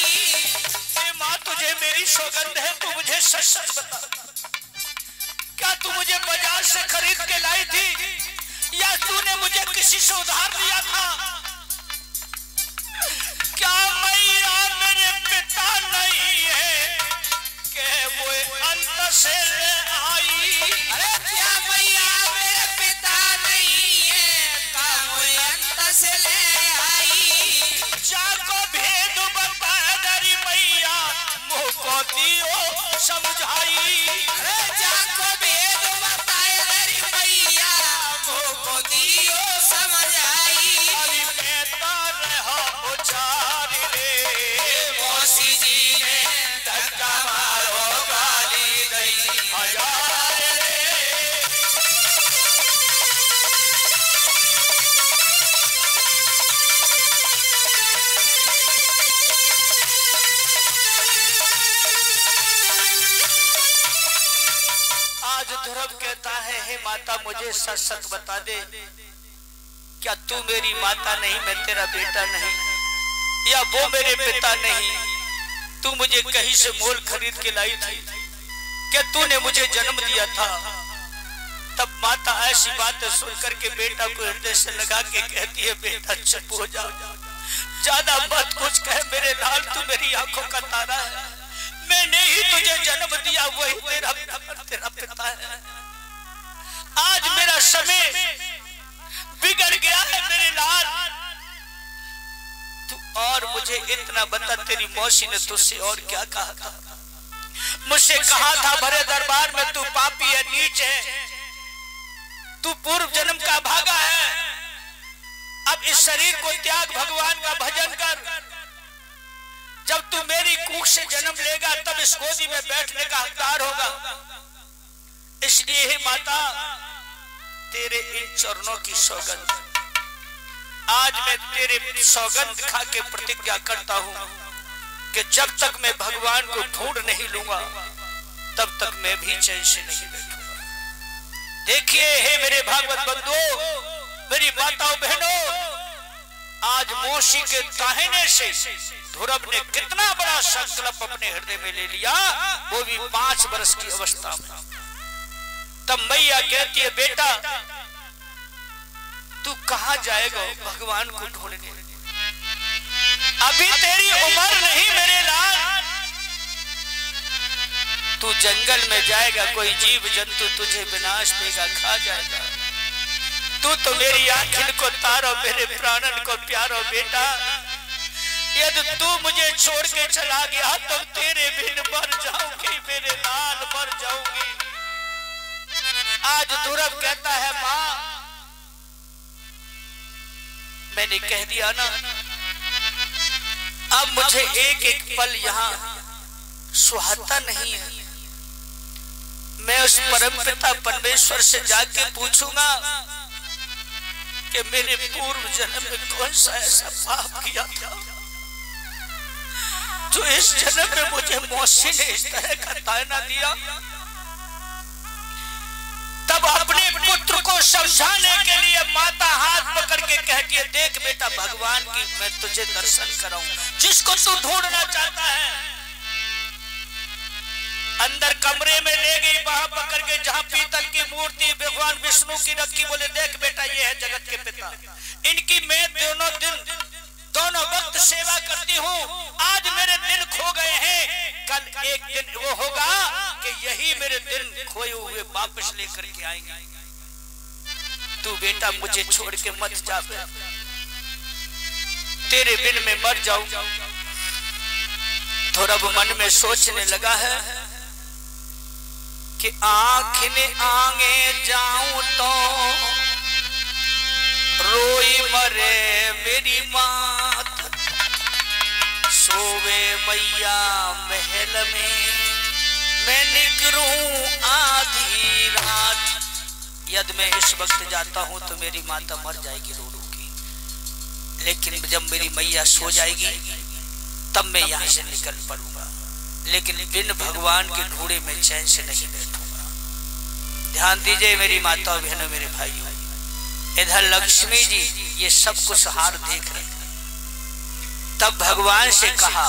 माँ तुझे मेरी सौगंध है, तू मुझे सच सच बता, क्या तू मुझे बाजार से खरीद के लाई थी या तूने मुझे किसी से उधार दिया था? क्या मैया मेरे पिता नहीं है कि वो अंत से ले आई? अरे क्या मैया मेरे पिता नहीं है क्या वो अंत से ले आई? जाको भेद बता दरी मैया, मुँह को दियो समझाई। अरे जाको भेद बताए दरी मैया, मुँह को दियो समझाई। अरे मैं तो रहो उचार रे, मौसी जी ने धक्का मारो गाली दी हजार रे। आज ध्रुव कहता है, हे माता मुझे सच सच बता दे, क्या तू मेरी माता नहीं, मैं तेरा बेटा नहीं, या वो मेरे पिता नहीं? तू मुझे कहीं से मोल खरीद के लाई थी, क्या तूने मुझे जन्म दिया था? तब माता ऐसी बातें सुनकर के बेटा को हृदय से लगा के कहती है, बेटा चुप हो जा, ज्यादा मत कुछ कहे मेरे लाल, तू मेरी आंखों का तारा है, मैंने ही तुझे जन्म दिया, वही तेरा पिता है। आज मेरा समय बिगड़ गया है मेरे लाल, तू और मुझे इतना बता, तेरी मौसी ने तुझसे और क्या कहा था? मुझसे कहा था भरे दरबार में तू पापी है, नीच है, तू पूर्व जन्म का भागा है, अब इस शरीर को त्याग, भगवान का भजन कर, जब तू मेरी कूख से जन्म लेगा तब इस गोदी में बैठने का हकदार होगा। इसलिए हे माता, तेरे इन चरणों की सौगंध, आज मैं तेरे सौगंध खा के प्रतिज्ञा करता हूं कि जब तक मैं भगवान को ढूंढ नहीं लूंगा तब तक मैं भी चैन से नहीं बैठूंगा। देखिए हे मेरे भागवत बंधुओं, मेरी माताओं बहनों, आज मौसी के दाहिने से ध्रुव ने कितना बड़ा संकल्प अपने हृदय में ले लिया, वो भी 5 वर्ष की अवस्था में। तब मैया कहती है, बेटा तू कहां जाएगा भगवान को ढूंढने? अभी तेरी उम्र नहीं मेरे लाल, तू जंगल में जाएगा, कोई जीव जंतु तुझे विनाश देगा, खा जाएगा। तू तो मेरी आंखिन को तारो, मेरे प्राणन को प्यारो बेटा, यदि तू मुझे छोड़ के चला गया तो तेरे बिन मर जाऊंगी मेरे लाल, मर जाऊंगी। आज ध्रुव कहता है, माँ मैंने कह दिया ना, अब मुझे एक एक पल यहाँ सुहाता नहीं है, मैं उस परमपिता परमेश्वर से जाके पूछूंगा कि मेरे पूर्व जन्म में कौन सा ऐसा पाप किया था तो इस जन्म में मुझे मौसी ने इस तरह का ताना दिया। तब अपने पुत्र को समझाने के लिए माता हाथ पकड़ के कहती है, देख बेटा, भगवान की मैं तुझे दर्शन कराऊं, जिसको तू ढूंढना चाहता है। अंदर कमरे में ले गई, वहां पकड़ के जहां पीतल की मूर्ति भगवान विष्णु की रखी। बोले, देख बेटा, ये है जगत के पिता, इनकी मैं दोनों वक्त सेवा करती हूँ। आज मेरे दिन खो गए हैं, कल एक दिन वो होगा कि यही मेरे दिन खोए हुए वापस लेकर के आएंगे। तू बेटा मुझे छोड़ के मत जा, तेरे बिन मैं मर जाऊं। थोड़ा वो मन में सोचने लगा है कि आँख ने आगे जाऊं तो रोई मरे मेरी मात, सोवे मैया महल में मैं निकलूं आधी रात। यदि मैं इस वक्त जाता हूं तो मेरी माता मर जाएगी रो रो के, लेकिन जब मेरी मैया सो जाएगी तब मैं यहाँ से निकल पड़ूंगा, लेकिन बिन भगवान के ढूंढे में चैन से नहीं बैठूंगा। ध्यान दीजिए मेरी माता और बहनों, मेरे भाइयों, इधर लक्ष्मी जी ये सब कुछ हार देख रहे थे। तब भगवान से कहा,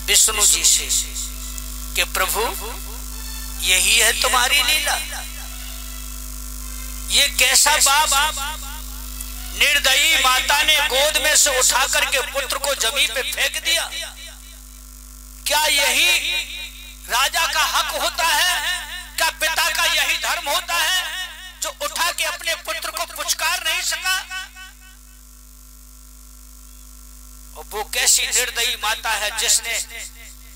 विष्णु जी से, कि प्रभु यही है तुम्हारी लीला। ये कैसा बाप, निर्दयी माता ने गोद में से उठा करके पुत्र को जमीन पे फेंक दिया। क्या यही राजा का हक होता है? क्या पिता का यही धर्म होता है जो उठा के अपने पुत्र को पुचकार नहीं सका? और वो कैसी निर्दयी माता है जिसने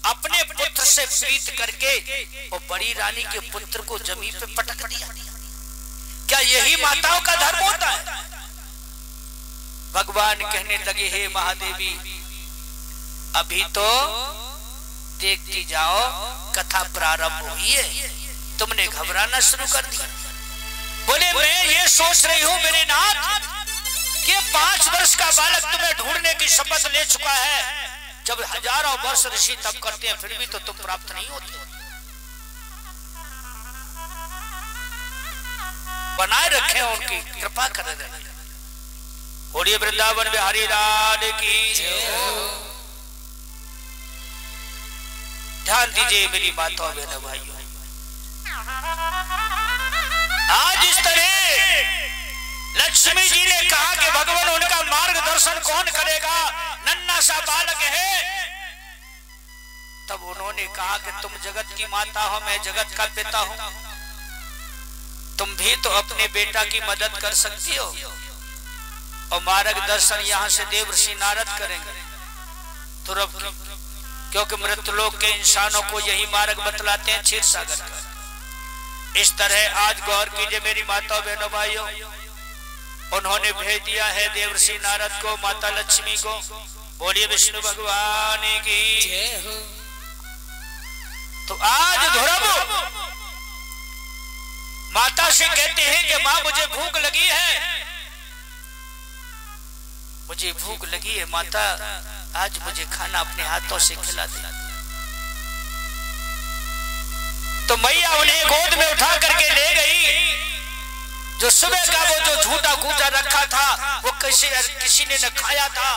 अपने पुत्र से प्रीत करके और बड़ी रानी के पुत्र को जमीन पे पटक दिया? क्या यही माताओं का धर्म होता है? भगवान कहने लगे, हे महादेवी, अभी तो देखती जाओ, कथा प्रारंभ हुई है, तुमने घबराना शुरू कर दिया। बोले, मैं ये सोच रही हूं मेरे नाथ कि 5 वर्ष का बालक तुम्हें ढूंढने की शपथ ले चुका है। जब हजारों वर्ष ऋषि तप करते हैं फिर भी तो तुम प्राप्त नहीं होती। बनाए रखे उनकी कृपा कर रहे। बोलिए वृंदावन बिहारी लाल की जय। ध्यान दीजिए मेरी माता और बहनों भाइयों, आज इस तरह लक्ष्मी जी ने कहा कि भगवान उनका मार्गदर्शन कौन करेगा, नन्हा सा बालक है। तब उन्होंने कहा कि तुम जगत की माता हो, मैं जगत का पिता हूं, तुम भी तो अपने बेटा की मदद कर सकती हो। और मार्गदर्शन यहाँ से देवर्षि नारद करेंगे तुरंत, क्योंकि मृतलोक के इंसानों को यही मार्ग बतलाते हैं क्षीर सागर का। इस तरह आज गौर कीजिए मेरी माता बहनों भाइयों, उन्होंने भेज दिया है देवर्षि नारद को, माता लक्ष्मी को। बोलिए विष्णु भगवान की जय हो। तो आज ध्रुव माता से कहते हैं कि माँ मुझे भूख लगी है, मुझे भूख लगी है माता, आज मुझे खाना अपने हाथों से खिला दे। तो मैया उन्हें गोद में उठा करके ले गई। जो सुबह का वो जो झूठा कूटा रखा था वो किसी ने न खाया था,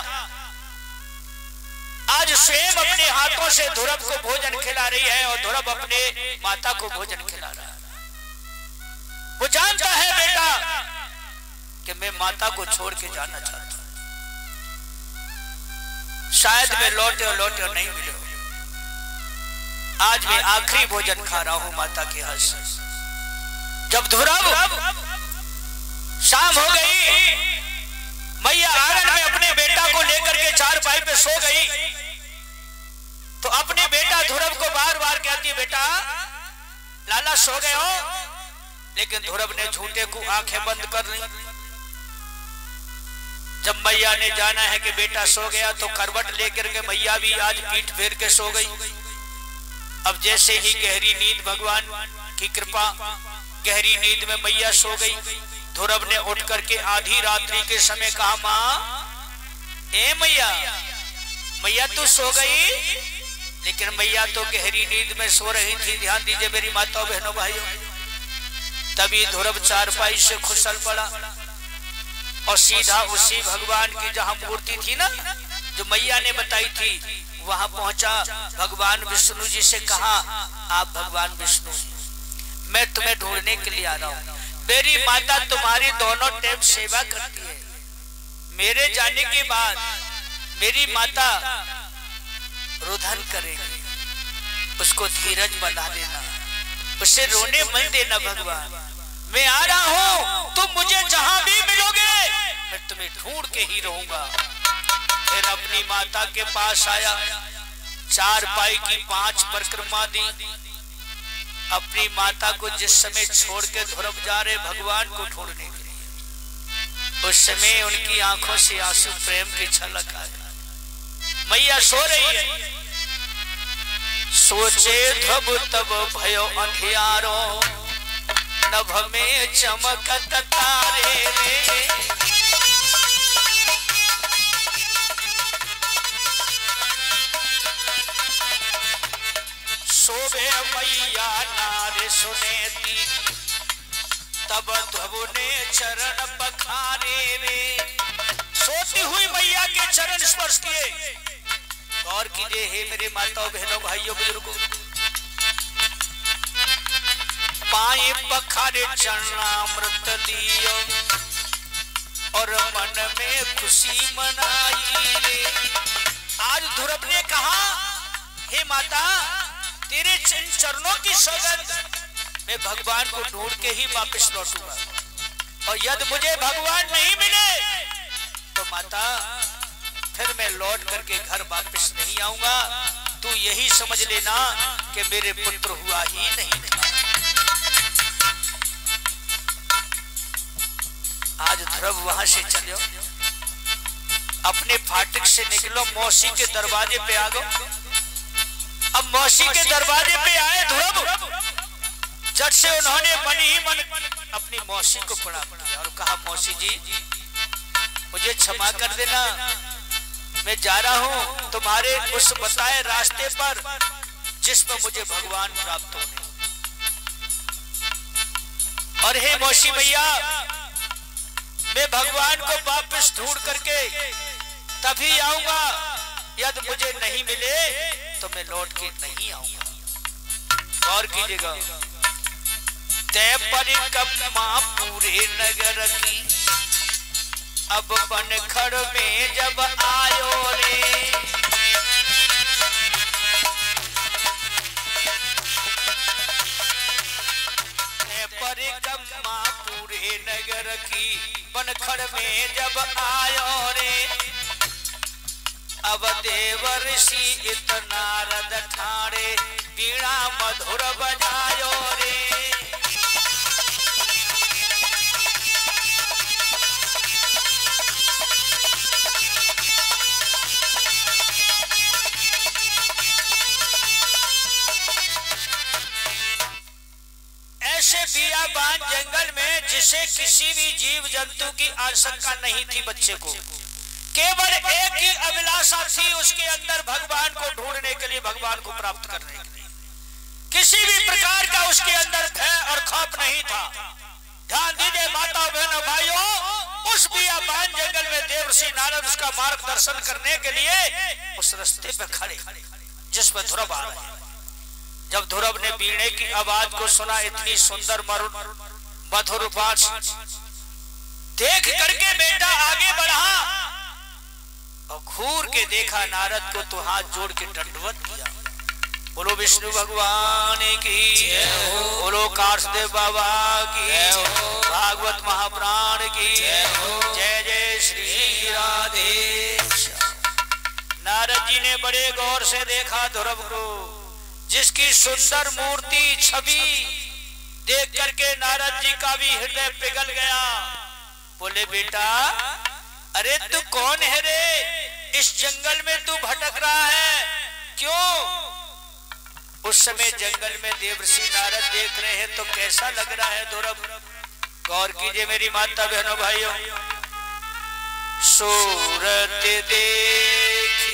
आज स्वयं अपने हाथों से ध्रुव को भोजन खिला रही है और ध्रुव अपने माता को भोजन खिला रहा है। वो जानता है बेटा कि मैं माता को छोड़ के जाना चाहता हूं, शायद मैं लौटे और नहीं मिले। आज मैं आखिरी भोजन खा रहा हूं माता के हाथ से। जब ध्रुव शाम हो गई, मैया आंगन में अपने बेटा को लेकर के चारपाई पे सो गई, तो अपने बेटा ध्रुव को बार बार कहती है, बेटा लाला सो गए हो? लेकिन ध्रुव ने झूठे को आंखें बंद कर ली। जब मैया ने जाना है कि बेटा सो गया तो करवट लेकर के मैया भी आज पीठ फेर के सो गई। अब जैसे ही गहरी नींद, भगवान की कृपा, गहरी नींद में मैया सो गई। ध्रुव ने उठ करके आधी रात्रि के समय कहा, माँ ए मैया, मैया तू सो गई, लेकिन मैया तो गहरी नींद में सो रही थी। ध्यान दीजिए मेरी माताओं बहनों भाइयों। तभी ध्रुव चारपाई से खुसल पड़ा और सीधा उसी भगवान की जहां मूर्ति थी ना, जो मैया ने बताई थी, वहां पहुंचा। भगवान विष्णु जी से कहा, आप भगवान विष्णु, मैं तुम्हें ढूंढने के लिए आ रहा हूं। मेरी माता तुम्हारी दोनों टाइम सेवा करती है। मेरे जाने के बाद मेरी माता रुदन करेगी, उसको धीरज बना देना, उसे रोने मत देना। भगवान मैं आ रहा हूं, तुम मुझे जहां भी मिलोगे मैं तुम्हें ढूंढ के ही रहूंगा। फिर अपनी माता के पास आया, चारपाई की 5 परिक्रमा दी। अपनी माता को जिस समय छोड़ के ध्रुव जा रहे भगवान को ढूंढने के लिए, उस समय उनकी आंखों से आंसू प्रेम की छलक आ गई। मैया सो रही है। सोचे ध्रुव तब भयो अंधियारो, नभ में चमकत तारे रे। सोबे मैया नारे सुनेती, तब ध्रुव ने चरण पखारे रे। सोती हुई मैया के चरण स्पर्श किए। गौर कीजिए हे मेरे माताओं बहनों भाइयों बुजुर्गों, पाए पखारे चरणामृत लियो और मन में खुशी मनाई रे। आज ध्रुव ने कहा, हे माता, तेरे चरणों की सौगंध, मैं भगवान को ढूंढ के ही वापस लौटूंगा, और यदि मुझे भगवान नहीं मिले तो माता फिर मैं लौट करके घर वापस नहीं आऊंगा। तू यही समझ लेना कि मेरे पुत्र हुआ ही नहीं था। आज ध्रुव वहां से चलो, अपने फाटक से निकलो, मौसी के दरवाजे पे आ गो। अब मौसी के दरवाजे पे आए ध्रुव, झट से उन्होंने मन ही मन अपनी मौसी को प्रणाम किया और कहा, मौसी जी मुझे क्षमा कर देना, मैं जा रहा हूं तुम्हारे उस बताए रास्ते पर जिस पर मुझे भगवान प्राप्त होने। और हे मौसी मैया, मैं भगवान को वापस ढूंढ करके तभी आऊंगा, यदि मुझे नहीं मिले तो मैं लौट के नहीं आऊंगा। और कीजिएगा, तय परिक्रमा पूरे नगर की, अब बनखड़ में जब आयो रे। परिक्रमा पूरे नगर की, बनखड़ में जब आयो रे। अब देव ऋषि इतना रद ठाणे, बीड़ा मधुर बजायो रे। ऐसे बियाबान जंगल में जिसे किसी भी जीव जंतु की आशंका नहीं थी, बच्चे को केवल एक ही अभिलाषा थी उसके अंदर, भगवान को ढूंढने के लिए, भगवान को प्राप्त करने के लिए। किसी भी प्रकार का उसके अंदर भय और खौफ नहीं था। ध्यान दीजिए माता बहनों भाइयों, उस बियाबान जंगल में देवर्षि नारद उसका मार्गदर्शन करने के लिए उस रास्ते पे खड़े जिसमें ध्रुव आ रहे। जब ध्रुव ने वीणे की आवाज को सुना, इतनी सुंदर मधुर बात देख करके बेटा आगे बढ़ा और घूर के देखा नारद को, तो हाथ जोड़ के दंडवत किया। बोलो विष्णु भगवान की, बोलो काशदेव बाबा की, भागवत महाप्राण की जय जय श्री राधे। नारद जी ने बड़े गौर से देखा ध्रुव को, जिसकी सुंदर मूर्ति छवि देख करके नारद जी का भी हृदय पिघल गया। बोले बेटा, अरे तू कौन है रे, इस जंगल में तू भटक रहा है क्यों? उस समय जंगल में देवर्षि नारद देख रहे हैं, तो कैसा लग रहा है ध्रुव? गौर कीजिए मेरी माता बहनों भाइयों, सूरत देखी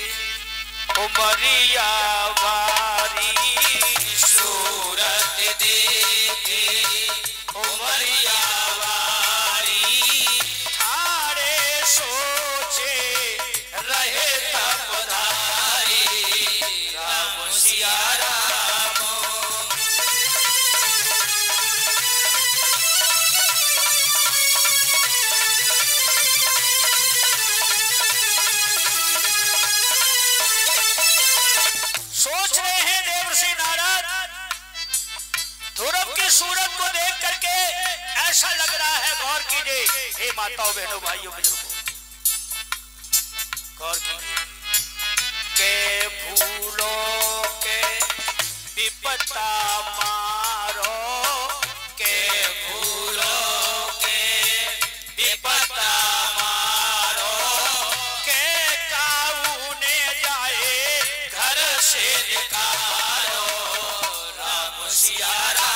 उमरिया वारी सूरत देखे उमरिया वारी थारे सोचे रहे तपधारी राम सिया राम। सोच रहे हैं देवर्षि नारद, ध्रुव की सूरत को देख करके ऐसा लग रहा है, गौर कीजिए हे माताओं बहनों भाइयों बुजुर्गों, गौर कीजिए के भूलों के विपत्ता मारो, के भूलों के विपत्ता मारो, के काऊ ने जाए घर से निकालो राम सिया राम।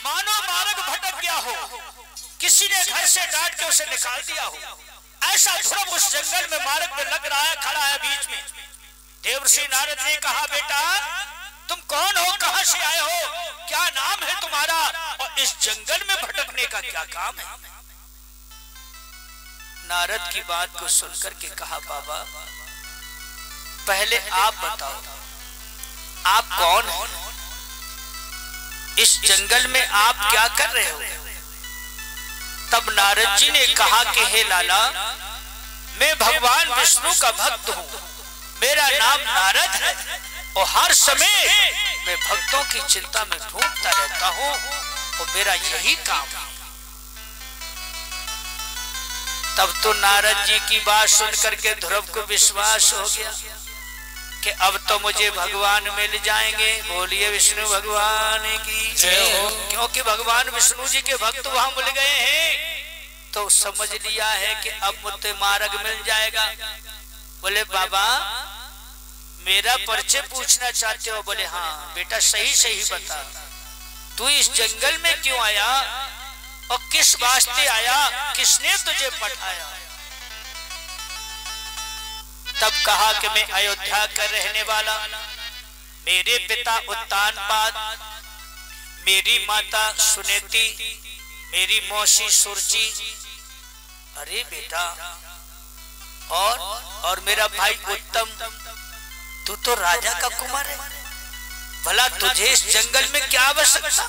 मानो मार्ग भटक गया हो, किसी ने घर से डांट के उसे निकाल दिया हो, ऐसा ध्रुव उस जंगल में मार्ग में लग रहा है, खड़ा है बीच में। देवर्षि नारद ने कहा बेटा तुम कौन हो, कहां से आए हो, क्या नाम है तुम्हारा और इस जंगल में भटकने का क्या काम है। नारद की बात को सुनकर के कहा बाबा पहले आप बताओ आप कौन हो, इस जंगल में आप क्या कर रहे हो। तब नारद जी ने कहा कि हे लाला मैं भगवान विष्णु का भक्त हूँ, मेरा नाम नारद है और हर समय मैं भक्तों की चिंता में ढूंढता रहता हूँ और मेरा यही काम है। तब तो नारद जी की बात सुनकर के ध्रुव को विश्वास हो गया कि अब तो मुझे भगवान मिल जाएंगे। बोलिए विष्णु भगवान की जय हो। क्योंकि भगवान विष्णु जी के भक्त वहां मिल गए हैं तो समझ लिया है कि अब मुझे मार्ग मिल जाएगा। बोले बाबा मेरा परिचय पूछना चाहते हो। बोले हाँ बेटा सही सही बता, तू इस जंगल में क्यों आया और किस वास्ते आया, किसने तुझे पठाया। तब कहा कि मैं अयोध्या का रहने वाला, मेरे पिता उत्तानपाद, मेरी माता सुनेती, मेरी मौसी सुरची। अरे बेटा और मेरा भाई उत्तम, तू तो राजा का कुमार है, भला तुझे इस जंगल में क्या आवश्यकता।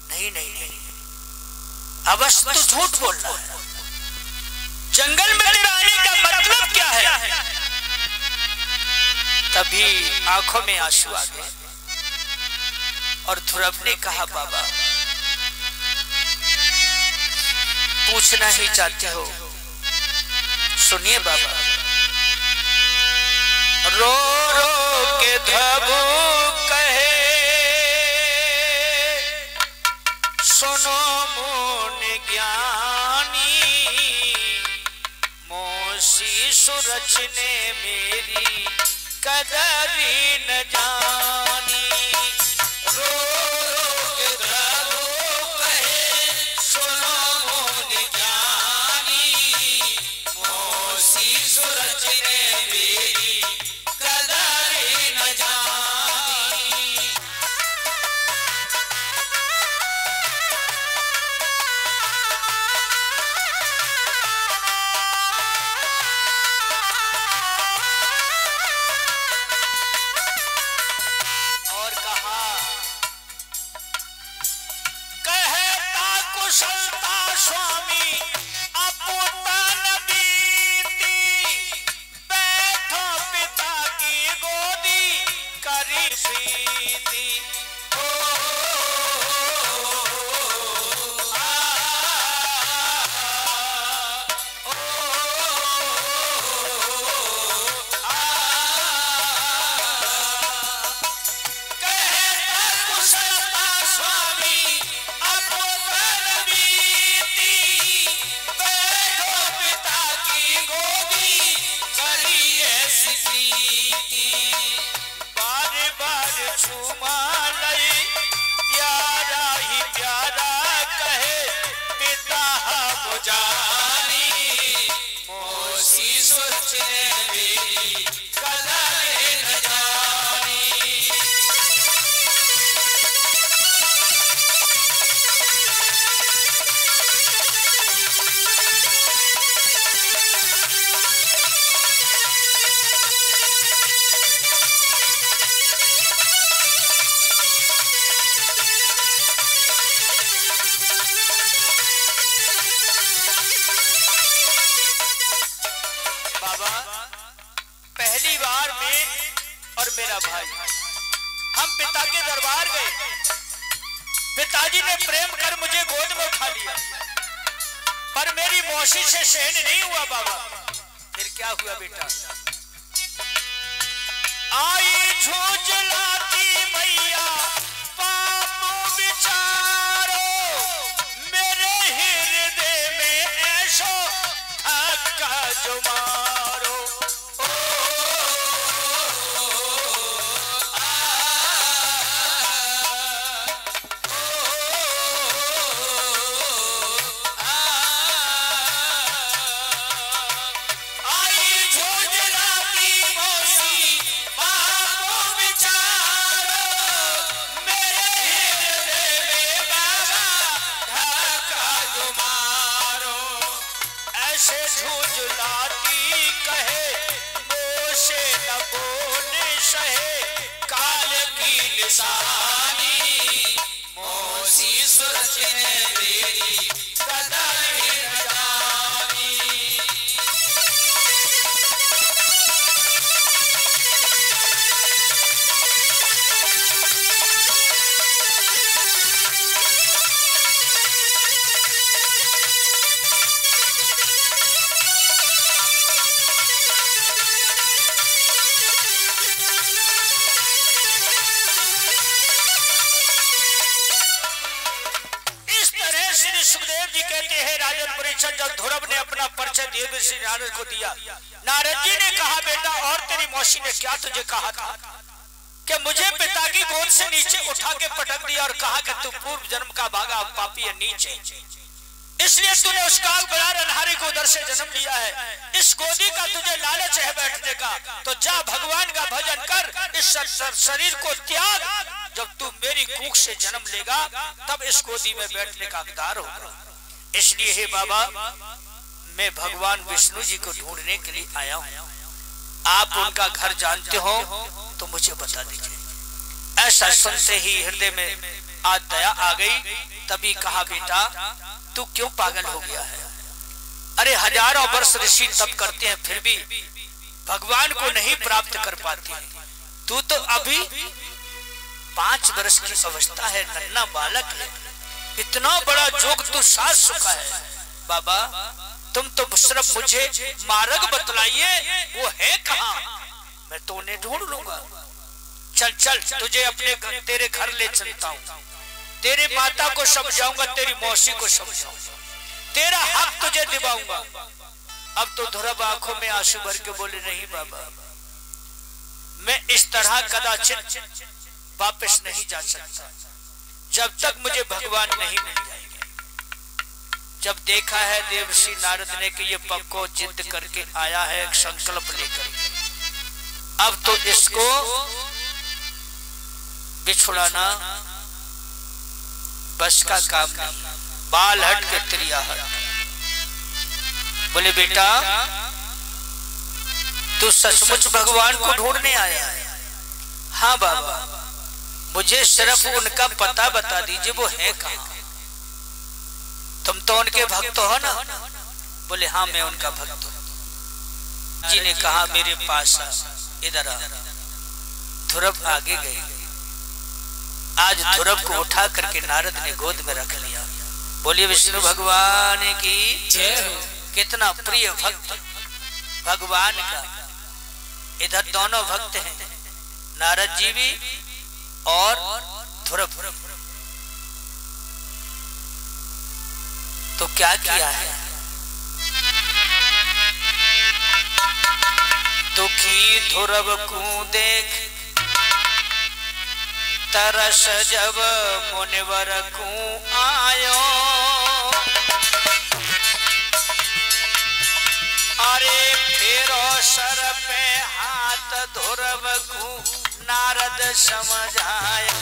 नहीं नहीं नहीं अवश्य तू झूठ बोल रहा है, जंगल में तेरा आने का मतलब क्या है। तभी आंखों में आंसू आ गए और ध्रुव ने कहा बाबा पूछना ही चाहते हो, सुनिए बाबा। रो रो के ध्रुव कहे सुनो मोन ज्ञानी, मौसी सुरच ने मेरी कदरी न जानी। रो रो के ध्रुव कहे सुनो मोन ज्ञानी, मौसी सुरच ने मेरी कदरी न जानी। और कहा कहता कुशलता स्वामी अपुतन बीती, बैठो पिता की गोदी करी प्रीति। बारे चूमा लई, प्यारा ही प्यारा कहे पिता हम जानी, मोसी सोचने मेरी कदर न जानी। पहली बार मैं और मेरा भाई हम पिता के दरबार गए। पिताजी ने प्रेम कर मुझे गोद में उठा लिया, पर मेरी मौसी से सहन नहीं हुआ बाबा। फिर क्या हुआ बेटा? आई झुंझलाती मैया पापों विचारो, मेरे हृदय में ऐसो धक्का जो मारो। झुंझलाती कहे मोसे न बोल सहे काल की लिसानी, मोसी सोचने मेरी कदर न जानी। सुखदेव जी कहते हैं राजन परीक्षण जब ध्रुव ने अपना परिचय देवर्षि नारद को दिया, नारद जी ने कहा बेटा और तेरी मौसी ने क्या तुझे कहा था कि मुझे पिता की गोद से नीचे उठा के पटक दिया और कहा कि तू पूर्व जन्म का भागा पापी है नीचे, इसलिए तूने उस काल बलार अनहारी को उधर से जन्म लिया है। इस गोदी का तुझे लालच है बैठने का, तो जा भगवान का भजन कर, इस शरीर को त्याग। जब तू मेरी कूख से जन्म लेगा तब इस गोदी में बैठने का हकदार होगा। इसलिए हे बाबा मैं भगवान विष्णु जी को ढूंढने के लिए आया हूँ, आप उनका घर जानते हो तो मुझे बता दीजिए। ऐसा सुनते ही हृदय में आज दया आ गई। तभी कहा बेटा तू क्यों पागल हो गया है? अरे हजारों वर्ष ऋषि तप करते हैं फिर भी भगवान को नहीं प्राप्त कर पाते हैं। तू तो अभी 5 वर्ष की अवस्था है, नन्हा बालक है, इतना बड़ा जोग तू साध चुका है। बाबा तुम तो सिर्फ मुझे मार्ग बतलाइए, वो है कहाँ? मैं तो उन्हें ढूंढ लूंगा। चल चल तुझे अपने तेरे घर ले चलता हूँ, तेरे माता को समझाऊंगा, तेरी मौसी को समझाऊंगा, तेरा हक तुझे दिवाऊंगा। अब तो ध्रुव आंखों में आंसू भर के बोले नहीं बाबा मैं इस तरह कदाचित वापस नहीं जा सकता जब तक मुझे भगवान नहीं मिल जाएंगे। जब देखा है देवर्षि नारद ने कि ये पक्को जिद करके आया है, एक संकल्प लेकर, अब तो इसको बिछुड़ाना बस का काम नहीं, बाल हट के त्रिया हट। बोले बेटा तू सचमुच भगवान को ढूंढने आया है? हाँ बाबा मुझे सिर्फ उनका पता बता दीजिए, वो है कहाँ? तुम तो उनके भक्त हो ना? बोले हाँ मैं उनका भक्त हूँ। जी ने कहा मेरे पास आ, इधर आ। ध्रुव आगे गए। आज ध्रुव को उठा करके नारद ने गोद में रख लिया। बोलिए विष्णु भगवान की जय हो। कितना प्रिय भक्त भगवान का। इधर दोनों भक्त हैं, नारद जी भी और ध्रुव। तो क्या किया है? दुखी ध्रुव को देख तरस जब मुनिवर को आयो, अरे फेरो सर पे हाथ ध्रुव को नारद समझायो।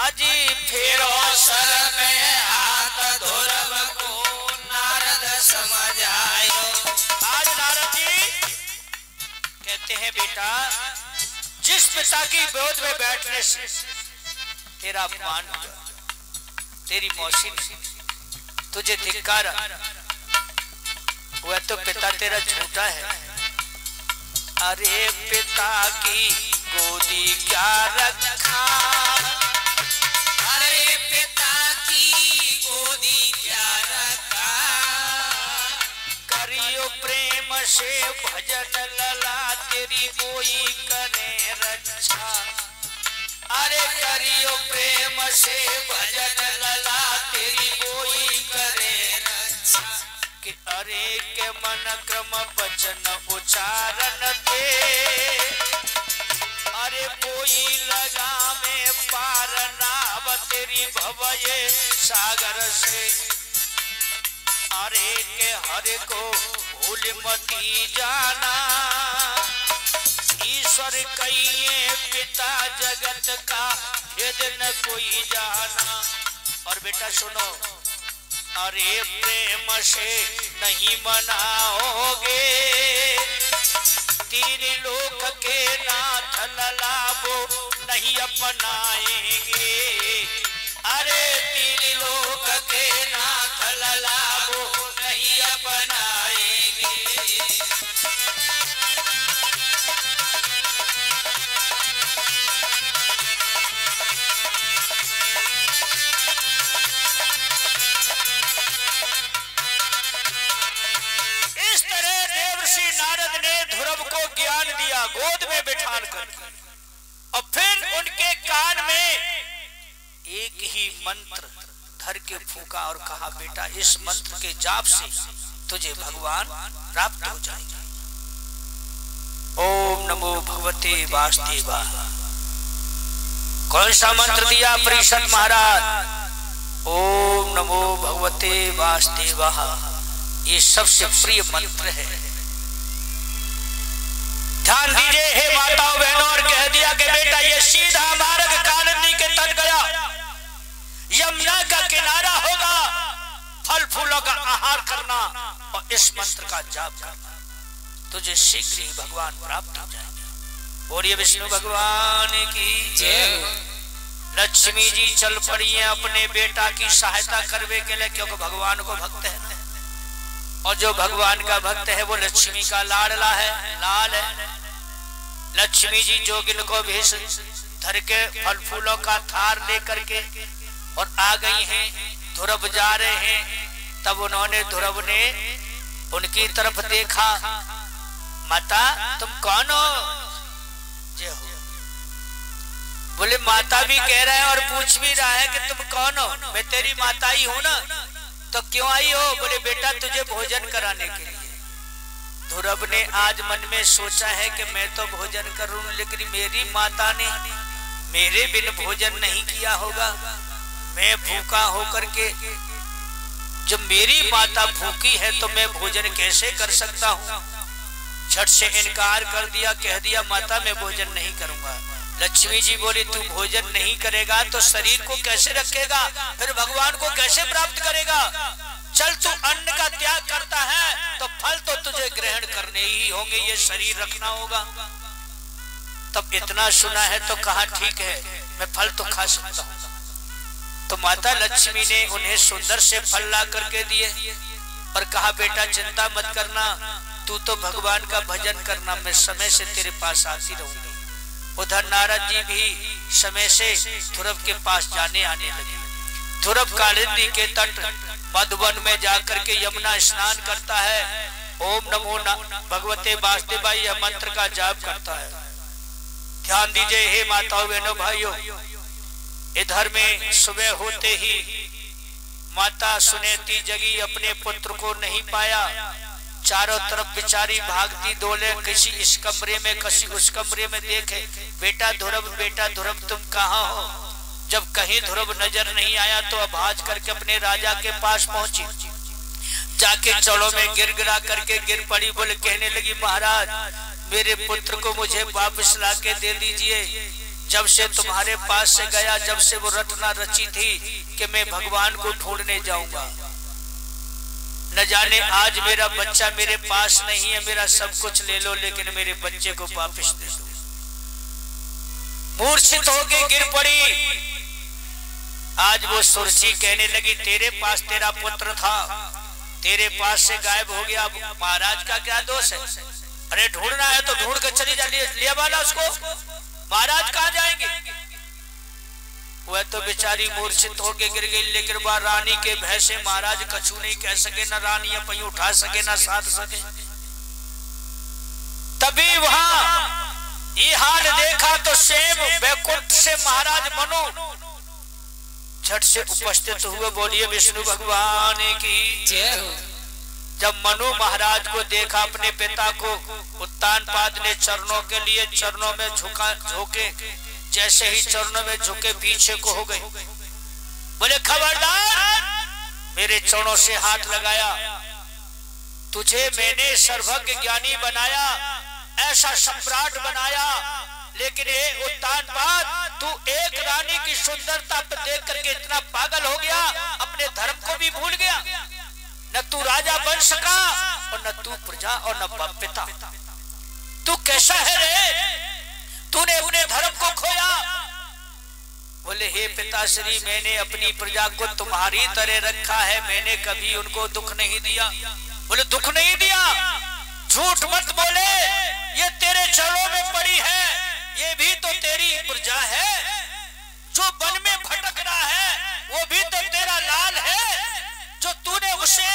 अजी फेरो सर पे हाथ ध्रुव को नारद समझायो। आज नारद जी कहते हैं बेटा, जिस पिता की गोद में बैठने से तेरा अपमान हुआ, तेरी मौसी ने तुझे धिक्कारा, वह तो पिता तेरा झूठा है। अरे पिता की गोदी क्या रखा, अरे पिता की गोदी क्या रखा, करियो प्रेम से भजन लला तेरी कोई करे रक्षा। अरे करियो प्रेम से भजन लला तेरी कोई करे रक्षा। कि अरे के मन क्रम वचन उच्चारण ते, अरे कोई लगा में पार नाव तेरी भवये सागर से। अरे के हरे को भूल मती जाना, ईश्वर कहिए पिता जगत का भेद न कोई जाना। और बेटा सुनो, अरे प्रेम से नहीं मनाओगे, तीन लोक के नाथ ललाबो नहीं अपनाएंगे। अरे तीन लोक के नाथ ललाबो नहीं अपनाएंगे। नारद ने ध्रुव को ज्ञान दिया गोद में बिठान कर, और फिर उनके कान में एक ही मंत्र धर के फूका और कहा, बेटा इस मंत्र के जाप से तुझे भगवान प्राप्त हो जाएगा। ओम नमो भगवते वासुदेवाय। कौन सा मंत्र दिया परिषद महाराज? ओम नमो भगवते वासुदेवाय। ये सबसे प्रिय मंत्र है। ध्यान दीजिए हे माताओं बहनों, और कह दिया कि बेटा ये सीधा मार्ग कालिंदी के तट गया, यमुना का किनारा होगा, फल फूलों का आहार करना और इस मंत्र का जाप करना, तुझे शीघ्र ही भगवान प्राप्त हो जाएगा। बोलिए विष्णु भगवान की जय। लक्ष्मी जी चल पड़ी है अपने बेटा की सहायता करने के लिए, क्योंकि भगवान को भक्त है, और जो भगवान का भक्त है वो लक्ष्मी का लाडला है, लाल है। लक्ष्मी जी जोगिन को भी धर के फल फूलों का थार लेकर के और आ गई हैं। ध्रुव जा रहे हैं, तब उन्होंने ध्रुव ने उनकी तरफ देखा, माता तुम कौन हो? जय हो। बोले माता भी कह रहा है और पूछ भी रहा है कि तुम कौन हो? मैं तेरी माता ही हूं ना, तो क्यों आई हो? बोले बेटा तुझे भोजन कराने के लिए। ध्रुव ने आज मन में सोचा है कि मैं तो भोजन करूं, लेकिन मेरी माता ने मेरे बिन भोजन नहीं किया होगा। मैं भूखा होकर के, जब मेरी माता भूखी है तो मैं भोजन कैसे कर सकता हूँ? झट से इनकार कर दिया, कह दिया माता मैं भोजन नहीं करूंगा। लक्ष्मी जी बोली तू भोजन नहीं करेगा तो शरीर को कैसे रखेगा, फिर भगवान को कैसे प्राप्त करेगा? चल तू अन्न का त्याग करता है तो फल तो तुझे ग्रहण करने ही होंगे, ये शरीर रखना होगा। तब इतना सुना है तो कहा ठीक है मैं फल तो खा सकता हूँ। तो माता लक्ष्मी ने उन्हें सुंदर से फल ला करके दिए और कहा बेटा चिंता मत करना, तू तो भगवान का भजन करना, मैं समय से तेरे पास आती रहूंगी। उधर नारद जी भी समय से ध्रुव के पास जाने आने लगे। ध्रुव कालिंदी के तट मधुवन में जाकर के यमुना स्नान करता है, ओम नमो भगवते वासुदेवाय यह मंत्र का जाप करता है। ध्यान दीजिए हे माताओं बहनों भाइयों, इधर में सुबह होते ही माता सुनेती जगी, अपने पुत्र को नहीं पाया। चारों तरफ बेचारी भागती डोले, किसी इस कमरे में किसी उस कमरे में देखे, बेटा ध्रुव तुम कहाँ हो। जब कहीं ध्रुव नजर नहीं आया तो आवाज करके अपने राजा के पास पहुंची, जाके चौड़ों में गिड़गिड़ा करके गिर पड़ी। बोले कहने लगी महाराज मेरे पुत्र को मुझे वापस ला के दे दीजिए। जब से तुम्हारे पास से गया, जब से वो रचना रची थी कि मैं भगवान को ढूंढने जाऊंगा, न जाने आज मेरा बच्चा मेरे पास नहीं है। मेरा सब कुछ ले लो लेकिन मेरे बच्चे को वापस दे दो। मूर्छित होके गिर पड़ी। आज वो सुरसी कहने लगी तेरे पास तेरा पुत्र था, तेरे पास से गायब हो गया, महाराज का क्या दोष है। अरे ढूंढना है तो ढूंढ कर चली जा, लिया वाला उसको, महाराज कहाँ जाएंगे। वह तो बेचारी मूर्छित होके गिर गई, लेकिन वह रानी के भय से महाराज कछु नहीं कह सके, न रानी अपनी उठा सके न साध सके। तभी वहां ये हाल देखा तो स्वयं वैकुंठ से महाराज मनु झट से उपस्थित हुए। बोलिए विष्णु भगवान की जय हो। जब मनु महाराज को देखा, अपने पिता को, उत्तानपाद ने चरणों के लिए चरणों में झुके, जैसे ही चरणों में झुके पीछे को हो गए। बोले खबरदार, मेरे चरणों से हाथ लगाया, तुझे मैंने सर्वज्ञ ज्ञानी बनाया, ऐसा सम्राट बनाया, लेकिन ये उत्तानपाद तू एक रानी की सुंदरता पर देख करके इतना पागल हो गया, अपने धर्म को भी भूल गया। न तू राजा बन सका और न तू प्रजा और न पिता। तू कैसा है रे, तूने अपने धर्म को खोया। बोले हे पिताश्री, मैंने अपनी प्रजा को तुम्हारी तरह रखा है, मैंने कभी उनको दुख नहीं दिया। बोले दुख नहीं दिया, झूठ मत बोले, ये तेरे चरणों में पड़ी है, ये भी तो तेरी प्रजा है। जो वन में भटक रहा है वो भी तो तेरा लाल है, जो तूने उसे,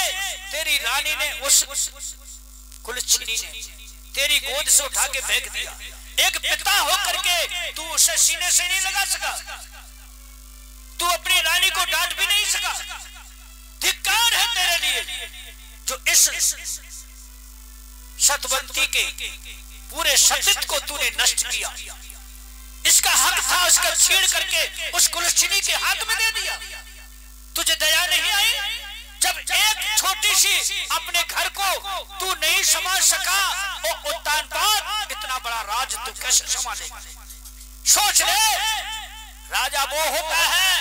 तेरी रानी ने, उस कुलच्छिनी ने तेरी गोद से उठा के फेंक दिया। एक पिता होकर के तू उसे सीने से नहीं लगा सका, तू अपनी रानी को डांट भी नहीं सका। धिक्कार है तेरे लिए, जो इस सतवंती के पूरे सतीत्व को तूने नष्ट किया। इसका हक था, उसका छीन करके उस कुलच्छिनी के हाथ में दे दिया। तुझे दया नहीं आई? जब एक छोटी सी अपने घर को तू नहीं संभाल सका, वो उत्तानपाद इतना बड़ा राज तू कैसे संभालेगा? सोच ले, राजा वो होता है,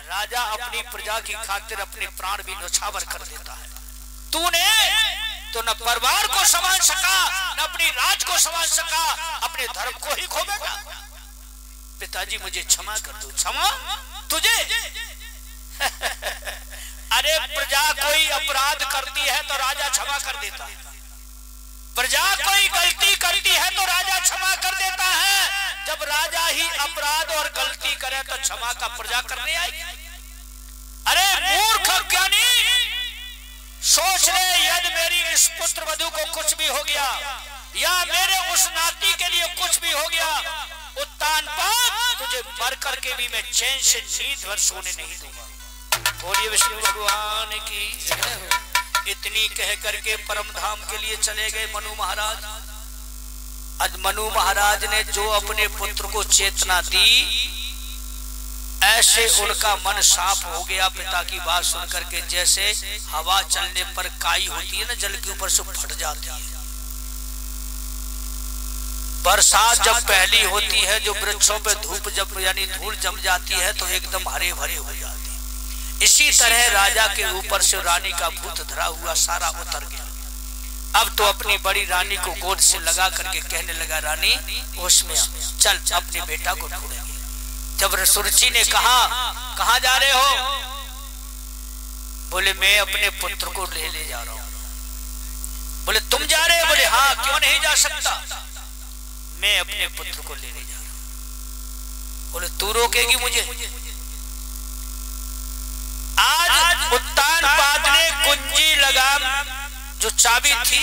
राजा अपनी प्रजा की खातिर अपने प्राण भी न्यौछावर कर देता है। तूने तो न परिवार को संभाल सका, न अपनी राज को संभाल सका, अपने धर्म को ही खो बैठा। पिताजी मुझे क्षमा कर दो। क्षमा तुझे? अरे प्रजा कोई अपराध करती है तो राजा क्षमा कर देता है, प्रजा कोई गलती करती है तो राजा क्षमा कर देता है। जब राजा ही अपराध और गलती करे तो क्षमा का प्रजा करने आएगी? अरे मूर्ख ज्ञानी, सोच ले, यदि मेरी इस पुत्र वधू को कुछ भी हो गया या मेरे उस नाती के लिए कुछ भी हो गया, उत्तानपाद तुझे मर करके भी मैं चैन से नींद भर सोने नहीं दूंगा। बोलिए विष्णु भगवान की। इतनी कह करके परम धाम के लिए चले गए मनु महाराज। आज मनु महाराज ने जो अपने पुत्र को चेतना दी, ऐसे उनका मन साफ हो गया पिता की बात सुनकर के। जैसे हवा चलने पर काई होती है ना, जल के ऊपर से फट जाती है। बरसात जब पहली होती है, जो वृक्षों पे धूप जब यानी धूल जम जाती है तो एकदम हरे भरे हो जाते हैं। इसी तरह राजा के ऊपर से रानी का भूत धरा हुआ सारा उतर गया। अब तो अपनी बड़ी रानी को गोद से लगा करके कहने लगा, रानी होश में चल, अपने बेटा को ढूंढेंगे। जब सुरची ने कहा कहाँ जा रहे हो? बोले मैं अपने पुत्र को ले जा रहा हूँ। बोले तुम जा रहे हो? बोले हाँ, क्यों नहीं जा सकता, मैं अपने पुत्र को लेने जा रहा हूँ। बोले तू रोकेगी मुझे? आज उत्तानपाद ने कुंजी लगाम जो चाबी थी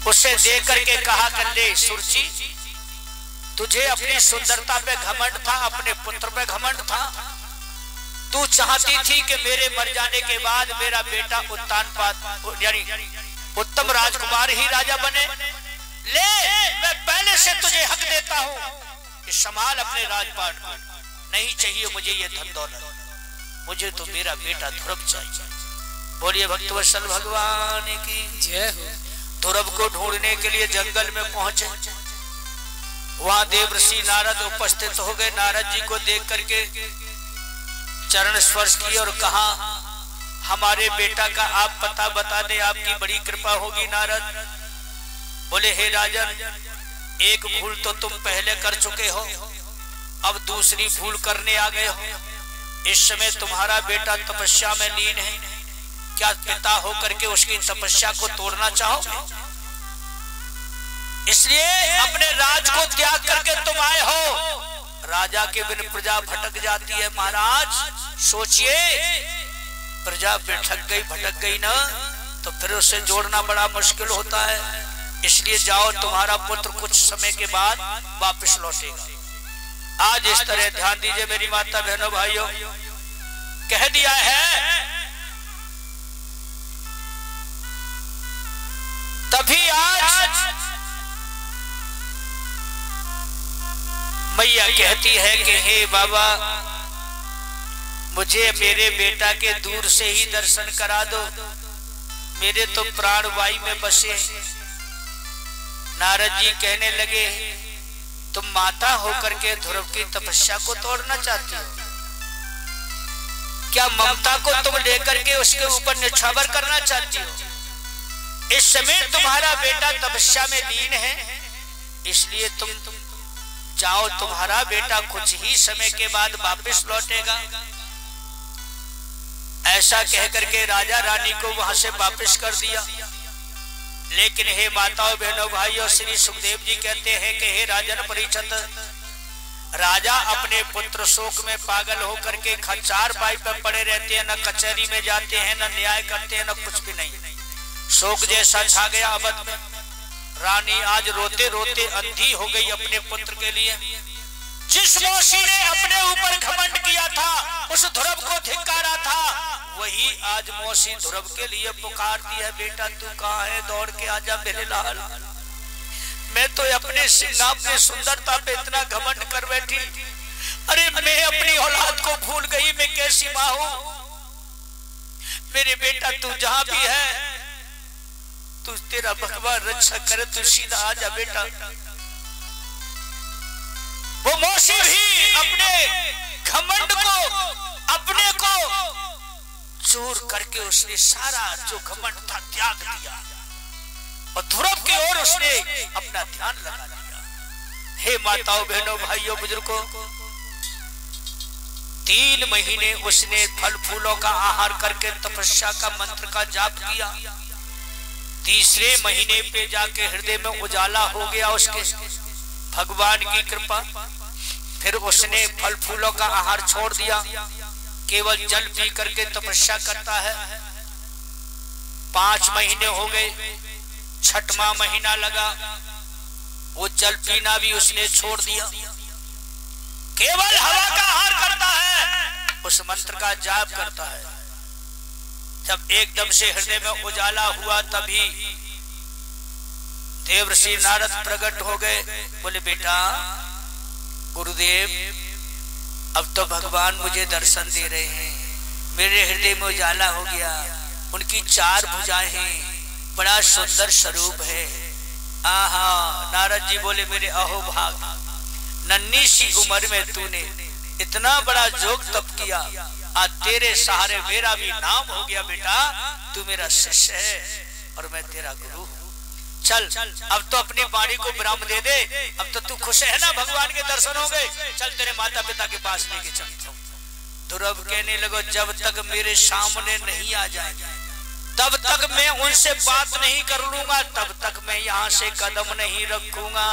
उसे दे करके कहा, कर ले सुरची, तुझे अपनी सुंदरता पे घमंड था, अपने पुत्र पे घमंड था, तू चाहती थी कि मेरे मर जाने के बाद मेरा बेटा उत्तानपाद यानी उत्तम राजकुमार ही राजा बने। ले, मैं पहले से तुझे हक देता हूं कि संभाल अपने राजपाट को। नहीं चाहिए मुझे ये धन दौलत, मुझे तो मेरा बेटा ध्रुव चाहिए। बोलिए भक्तवत्सल भगवान की जय हो। ध्रुव को ढूंढने के लिए जंगल में पहुंचे। वहां देवर्षि नारद उपस्थित हो गए। नारद जी को देख करके चरण स्पर्श किए और कहा, हमारे बेटा का आप पता बता दे, आपकी बड़ी कृपा होगी। नारद बोले, हे राजन, एक भूल तो तुम पहले कर चुके हो, अब दूसरी भूल करने आ गए हो। इस समय तुम्हारा बेटा तपस्या में लीन है, क्या पिता होकर के उसकी तपस्या को तोड़ना चाहोगे? इसलिए अपने राज को त्याग करके तुम आए हो। राजा के बिन प्रजा भटक जाती है। महाराज सोचिए, प्रजा भटक गई ना तो फिर उसे जोड़ना बड़ा मुश्किल होता है। इसलिए जाओ, तुम्हारा पुत्र कुछ समय के बाद वापस लौटेगा। आज इस तरह ध्यान दीजिए मेरी माता बहनों भाइयों, कह दिया है। तभी आज मैया कहती है कि हे बाबा, मुझे मेरे बेटा के दूर से ही दर्शन करा दो, मेरे तो प्राण वायु में बसे। नारद जी कहने लगे, तुम माता होकर के ध्रुव की तपस्या को तोड़ना चाहती हो? क्या ममता को तुम लेकर के उसके ऊपर निछावर करना चाहती हो? इस समय तुम्हारा बेटा तपस्या में लीन है, इसलिए तुम जाओ, तुम्हारा बेटा कुछ ही समय के बाद वापस लौटेगा। ऐसा कहकर के राजा रानी को वहां से वापस कर दिया। लेकिन हे माताओं बहनों भाइयों, श्री सुखदेव जी कहते हैं कि हे राजन परीक्षित, राजा अपने पुत्र शोक में पागल होकर के खच्चार बाई पर पड़े रहते हैं, न कचहरी में जाते हैं, न न्याय करते हैं, न कुछ भी नहीं। शोक जैसा छा गया अवध में। रानी आज रोते रोते अंधी हो गई अपने पुत्र के लिए। जिस मौसी ने अपने ऊपर घमंड किया था, उस ध्रुव को धिक्कारा था, वही आज मौसी ध्रुव के लिए पुकारती है, बेटा तू कहाँ है, दौड़ के आजा मेरे लाल। मैं तो अपने सुंदरता पे इतना घमंड कर बैठी, अरे मैं अपनी औलाद को भूल गई, मैं कैसी माँ हूँ। मेरे बेटा तू जहां भी है, तू तेरा भगवान रक्षा करे, तू सीधा आजा बेटा। वो मौसी भी अपने घमंड को, अपने को चूर करके उसने सारा जो घमंड था त्याग दिया और ध्रुव की ओर उसने अपना ध्यान लगा दिया। हे माताओं बहनों भाइयों बुजुर्गों, 3 महीने उसने फल फूलों का आहार करके तपस्या का मंत्र का जाप किया। तीसरे महीने पे जाके हृदय में उजाला हो गया उसके, भगवान की कृपा। फिर उसने फल फूलों का आहार छोड़ दिया, केवल जल पी करके तपस्या करता है। 5 महीने हो गए, 6वां महीना लगा, वो जल पीना भी उसने छोड़ दिया, केवल हवा का आहार करता है, उस मंत्र का जाप करता है। जब एकदम से हृदय में उजाला हुआ, तभी देवर्षि नारद प्रकट हो गए। बोले, बेटा गुरुदेव, अब तो भगवान मुझे दर्शन दे रहे हैं, मेरे हृदय में उजाला हो गया। उनकी 4 भुजाएं हैं, बड़ा सुंदर स्वरूप है। आहा। नारद जी बोले, मेरे अहोभाग, नन्ही सी उम्र में तूने इतना बड़ा जोग तप किया, आज तेरे सहारे मेरा भी नाम हो गया। बेटा तू मेरा शिष्य है और मैं तेरा गुरु हूँ। चल अब तो अपनी वाणी को विराम दे दे, अब तो तू खुश है ना, भगवान के दर्शन हो गए, चल तेरे माता पिता के पास लेके चलता हूँ। ध्रुव कहने लगो, जब तक मेरे सामने नहीं आ जाए तब तक मैं उनसे बात नहीं कर लूंगा, तब तक मैं यहाँ से कदम नहीं रखूंगा।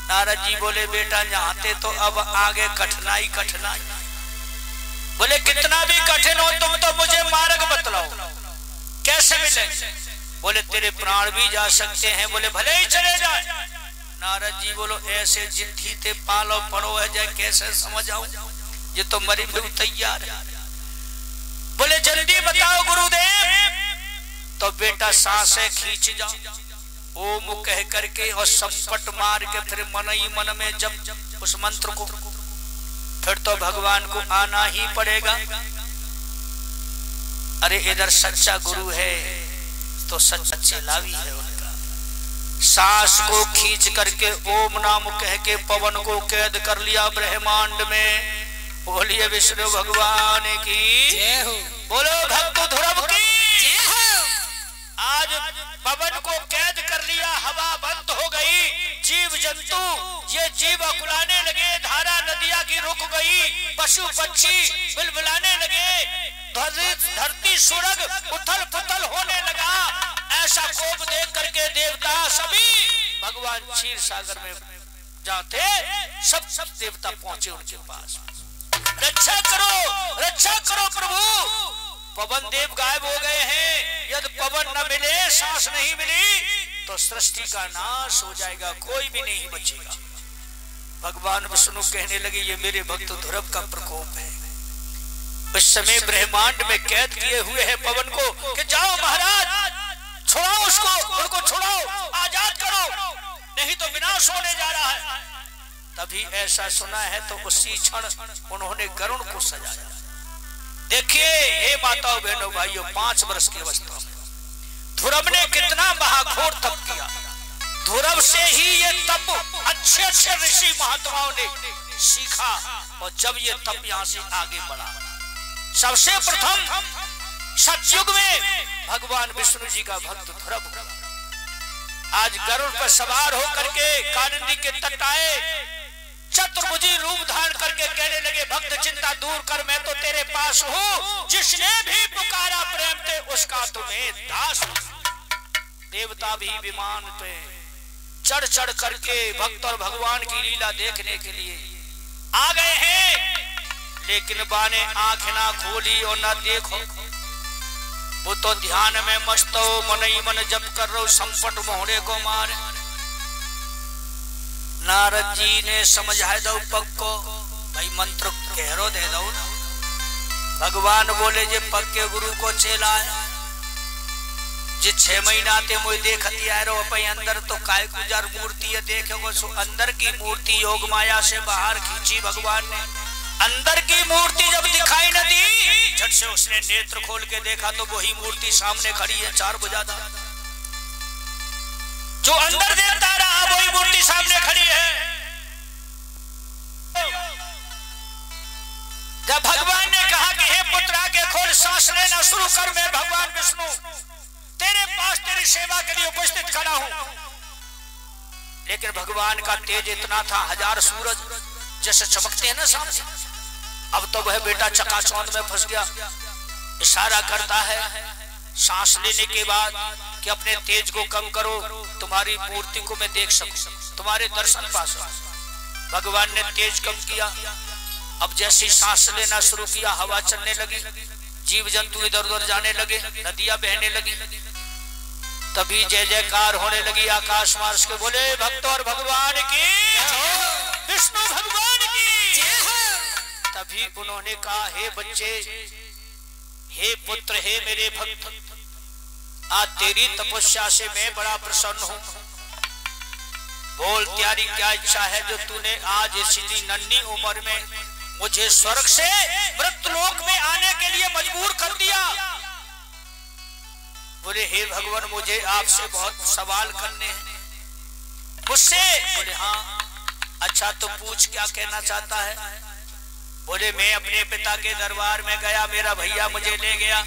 नारद जी बोले, बेटा जानते तो अब आगे कठिनाई कठिनाई। बोले, कितना भी कठिन हो तुम तो मुझे मार्ग बतलाओ, कैसे मिलेंगे? बोले, तेरे प्राण भी जा सकते हैं। बोले, भले ही चले जाए। नारद जी बोलो, ऐसे जिद्दी ते पालो पड़ो है जाए, कैसे समझ आऊं? ये तो मरी भी तैयार है। बोले जल्दी बताओ गुरुदेव। तो बेटा सांसें खींच जा, ओम कह करके और संपट मार के फिर मन ही मन में जब उस मंत्र को, फिर तो भगवान को आना ही पड़ेगा। अरे इधर सच्चा गुरु है तो सच्चा चेला भी है उनका। सांस को खींच करके ओम नाम कह के पवन को कैद कर लिया ब्रह्मांड में। बोलिए विष्णु भगवान की जय हो। बोलो भक्त ध्रुव की जय हो। आज पवन को कैद कर लिया, हवा बंद हो गई, जीव जंतु ये जीव अकुलाने लगे, धारा नदियां की रुक गई, पशु पक्षी बिलबिलाने लगे, धरती सुरग उथल पुथल होने लगा। ऐसा कोप देख करके देवता सभी भगवान क्षीर सागर में जाते, सब देवता पहुंचे उनके पास। रक्षा करो प्रभु, पवन देव गायब हो गए हैं। यदि पवन न मिले, सांस नहीं मिली तो सृष्टि का नाश हो जाएगा, कोई भी नहीं बचेगा। भगवान विष्णु कहने लगे ये मेरे भक्त ध्रुव का प्रकोप है। इस समय ब्रह्मांड में कैद किए हुए हैं पवन को कि जाओ महाराज छुड़ाओ उसको, उनको छुड़ाओ, आजाद करो, नहीं तो विनाश होने जा रहा है। तभी ऐसा सुना है तो उसी क्षण उन्होंने गरुड़ को सजाया। देखिए हे माताओं बहनों भाइयों, 5 वर्ष की अवस्था में ध्रुव ने कितना महाघोर तप किया। ध्रुव से ही ये तप अच्छे ऋषि महात्माओं ने सीखा और जब ये तप यहाँ से आगे बढ़ा। सबसे प्रथम सतयुग में भगवान विष्णु जी का भक्त ध्रुव आज गरुड़ पर सवार होकर के कालिंदी के तट आए, चतुर्भुजी रूप धारण करके कहने लगे भक्त चिंता दूर कर, मैं तो तेरे पास हूँ, जिसने भी पुकारा प्रेम से उसका तुम्हें दास। देवता भी विमान पे चढ़ चढ़ करके भक्त और भगवान की लीला देखने के लिए आ गए हैं, लेकिन बाने आंख ना खोली और ना देखो, वो तो ध्यान में मस्त हो, मन ही मन जप कर रहे हो, संपट मोहरे को मारे। नारद जी ने समझाए दो पग को, भाई मंत्र गहरो दे दो ना। भगवान बोले जे पग के गुरु को चेला है, जे 6 महीना ते मुझे देखती आ रहो पे अंदर तो काय गुजर मूर्ति है, देखो सो अंदर की मूर्ति योग माया से बाहर खींची भगवान ने। अंदर की मूर्ति जब दिखाई न दी, झट से उसने नेत्र खोल के देखा तो वही मूर्ति सामने खड़ी है, 4 भुजाधार। जो अंदर देखता रहा वही मूर्ति सामने खड़ी है। जब भगवान ने कहा कि हे पुत्र आके खोल, सांस लेना शुरू कर, मैं भगवान विष्णु तेरे पास तेरी सेवा के लिए उपस्थित खड़ा हूं। लेकिन भगवान का तेज इतना था, 1000 सूरज जैसे चमकते हैं ना सामने। अब तो वह बेटा चकाचौंध में फंस गया, इशारा करता है सांस लेने के बाद कि अपने तेज को कम करो, तुम्हारी मूर्ति को मैं देख सकूं, तुम्हारे दर्शन पा सकूं। भगवान ने तेज कम किया। अब जैसी सांस लेना शुरू किया, हवा चलने लगी, जीव जंतु इधर उधर जाने लगे, नदियां बहने लगी। तभी जय जयकार होने लगी आकाश मार्ग के। बोले भक्त और भगवान की, विष्णु भगवान की। तभी उन्होंने कहा हे बच्चे, हे पुत्र, हे मेरे भक्त, आज तेरी तपस्या से मैं बड़ा प्रसन्न हूं। बोल त्यारी क्या इच्छा है जो तूने आज इसी नन्ही उम्र में मुझे स्वर्ग से मृत्युलोक में आने के लिए मजबूर कर दिया। बोले हे भगवान, मुझे आपसे बहुत सवाल करने हैं। मुझसे? बोले हाँ। अच्छा तो पूछ, क्या कहना चाहता है? बोले मैं अपने पिता के दरबार में गया, मेरा भैया मुझे ले गया,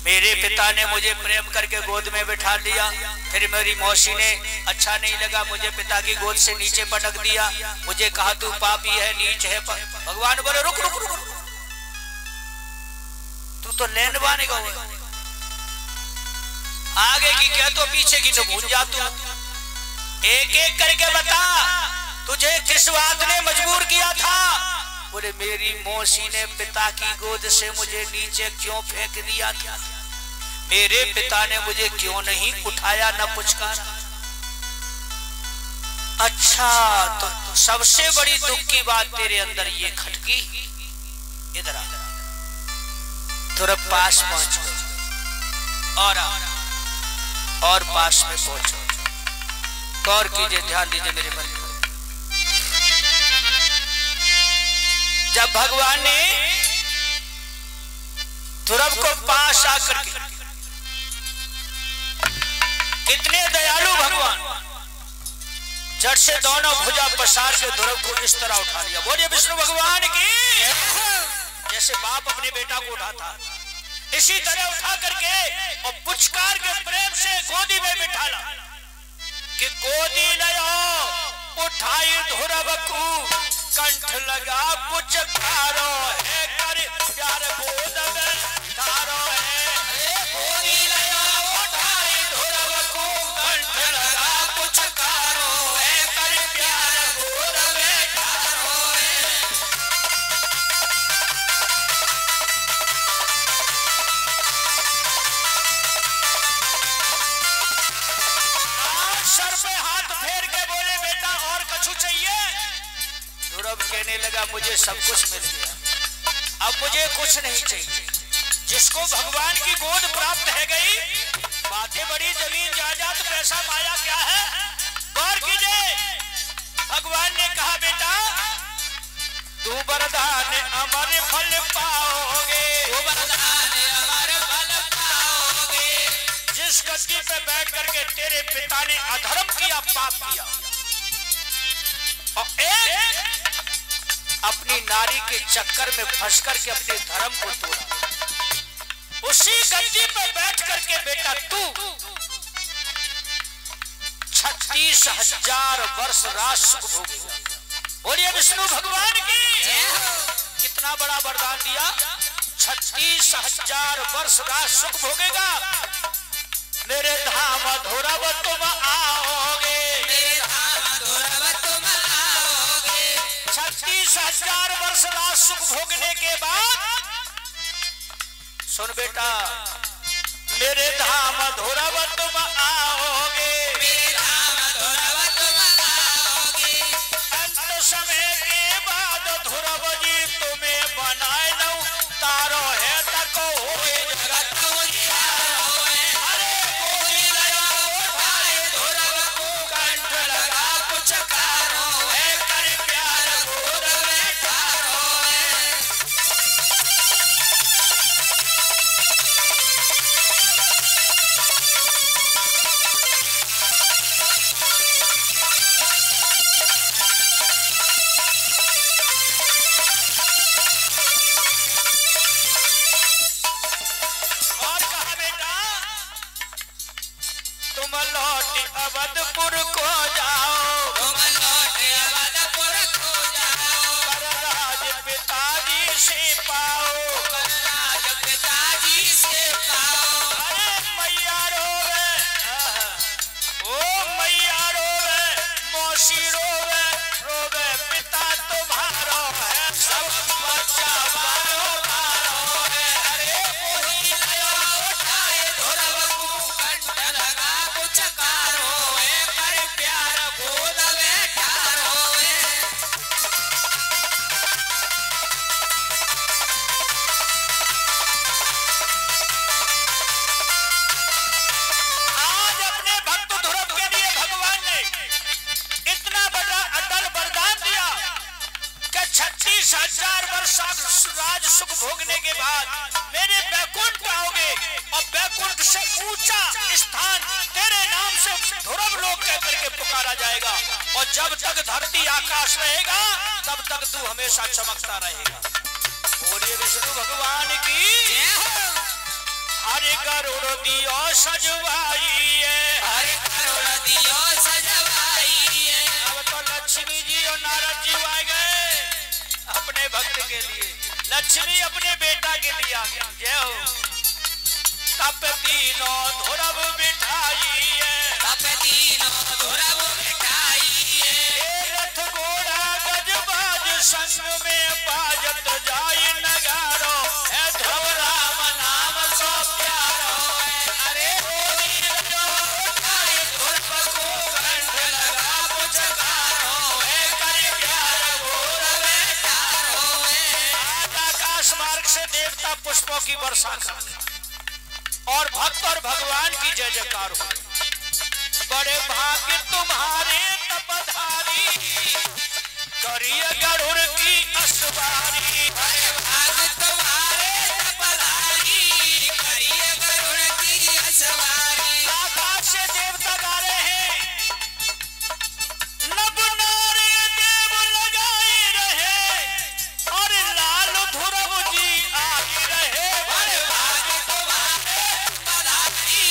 मेरे पिता ने मुझे प्रेम करके गोद में बिठा लिया, फिर मेरी मौसी ने अच्छा नहीं लगा, मुझे पिता की गोद से नीचे पटक दिया, मुझे कहा तू पापी है, नीच है। भगवान बोले रुक रुक रुक, तू तो लेन बनेगा, आगे की क्या तो पीछे की तो भूल जा। तू एक एक करके बता, तुझे किस बात ने मजबूर किया था? बोले मेरी मौसी ने पिता की गोद से मुझे नीचे क्यों फेंक दिया था, मेरे पिता ने मुझे क्यों नहीं उठाया न पुचकारा। अच्छा तो सबसे बड़ी दुख की बात तेरे अंदर ये खटकी, इधर आ। ध्रुव पास पहुंच गए और पास में पहुंचो। गौर कीजिए, ध्यान दीजिए मेरे मन को। जब भगवान ने ध्रुव को पास आकर के, कितने दयालु भगवान, जड़ से दोनों भुजा पसार के ध्रुव को इस तरह उठा लिया। बोलिए विष्णु भगवान की। जैसे बाप अपने बेटा को उठाता, इसी तरह उठा करके और पुचकार के प्रेम से गोदी में बिठाला कि गोदी लयो उठाई ध्रुव को, कंठ लगा पुचकारो है, कर प्यार गोद में धारो है। गोदी लयो उठाई ध्रुव को, कंठ लगा पुचकारो है, कर प्यार गोद में धारो है। सर पे हाथ फेर के बोले बेटा और कछु चाहिए? ध्रुव कहने लगा मुझे सब कुछ मिल गया, अब मुझे कुछ नहीं चाहिए। जिसको भगवान की गोद प्राप्त है गई, बातें बड़ी, जमीन जायदाद पैसा माया क्या है। गौर कीजिए, भगवान ने कहा बेटा तू वरदान अमर फल पाओगे, तू वरदान अमर फल पाओगे। जिस गद्दी पे बैठ करके तेरे पिता ने अधर्म किया, पाप किया, और एक अपनी नारी के चक्कर में फंस करके अपने धर्म को तोड़ा, उसी गद्दी पर बैठ करके बेटा तू 36,000 वर्ष राज सुख भोगेगा। बोलिए विष्णु भगवान की। कितना बड़ा वरदान दिया, 36,000 वर्ष राज सुख भोगेगा। मेरे धाम ध्रुव तुम आओगे, मेरे धाम ध्रुव तुम आओगे। 36,000 वर्ष राज सुख भोगने के बाद सुन बेटा, मेरे धाम ध्रुव तुम आओगे, मेरे धाम ध्रुव तुम आओगे। अंत समय के बाद ध्रुव जी तुम्हें बनाए लूं, तारो है तको होए जगत उजियारो है। अरे गोदी लगा उठाए ध्रुव को, कंठ लगा पुचकारो है, कर प्यार गोद में धारो है। और कहा बेटा तुम लौट अवधपुर को जाओ, तुम लौट अवधपुर को जाओ। कर राज पिताजी से पाओ, कर राज पिताजी से पाओ। अरे मैया रोवे, ओ मैया रोवे, मौसी रोवे, रोवे पिता तुम्हारो है, सब बच्चा मारो मारो है। अरे गोदी लगा उठाए ध्रुव को, कंठ लगा पुचकारो है, कर प्यार गोद में धारो है। आज अपने भक्त ध्रुव के लिए भगवान ने इतना बड़ा अटल वरदान दिया कि 36,000 वर्ष राज सुख भोगने के बाद मेरे बैकुंठ आओगे, और बैकुंठ से ऊंचा स्थान तेरे नाम से ध्रुव लोक कह करके पुकारा जाएगा। और जब तक धरती आकाश रहेगा तब तक तू हमेशा चमकता रहेगा। बोलिए विष्णु भगवान की। हरे गरुड़ दियो सजवाई है, हरे गरुड़ दियो सजवाई है। अब तो लक्ष्मी जी और नारद जी आ गए अपने भक्त के लिए, लक्ष्मी अपने बेटा के लिए आ गया। जय हो। तप तीनों ध्रुव बिठाई है, तप तीनों ध्रुव बिठाई है। रथ घोड़ा गजबाज संग में बाजत जाई नगारो है, ध्रुव राम नाम सो प्यारो है। अरे गोदी लगा उठाए ध्रुव को, कंठ लगा पुचकारो है, कर प्यार गोद में धारो है। आकाश देवता पुष्पों की वर्षा कर और भक्त और भगवान की जय जयकार हो। बड़े भाग्य तुम्हारे तपधारी करिए गरुड़ की असवारी। बड़े भाग्य तुम्हारे तपधारी करिए गरुड़ की असवारी। आकाश से देवता गा रहे हैं नभ नारे देव लगाए रहे और लाल ध्रुव जी आगे रहे। बड़े भाग्य तुम्हारे तपधारी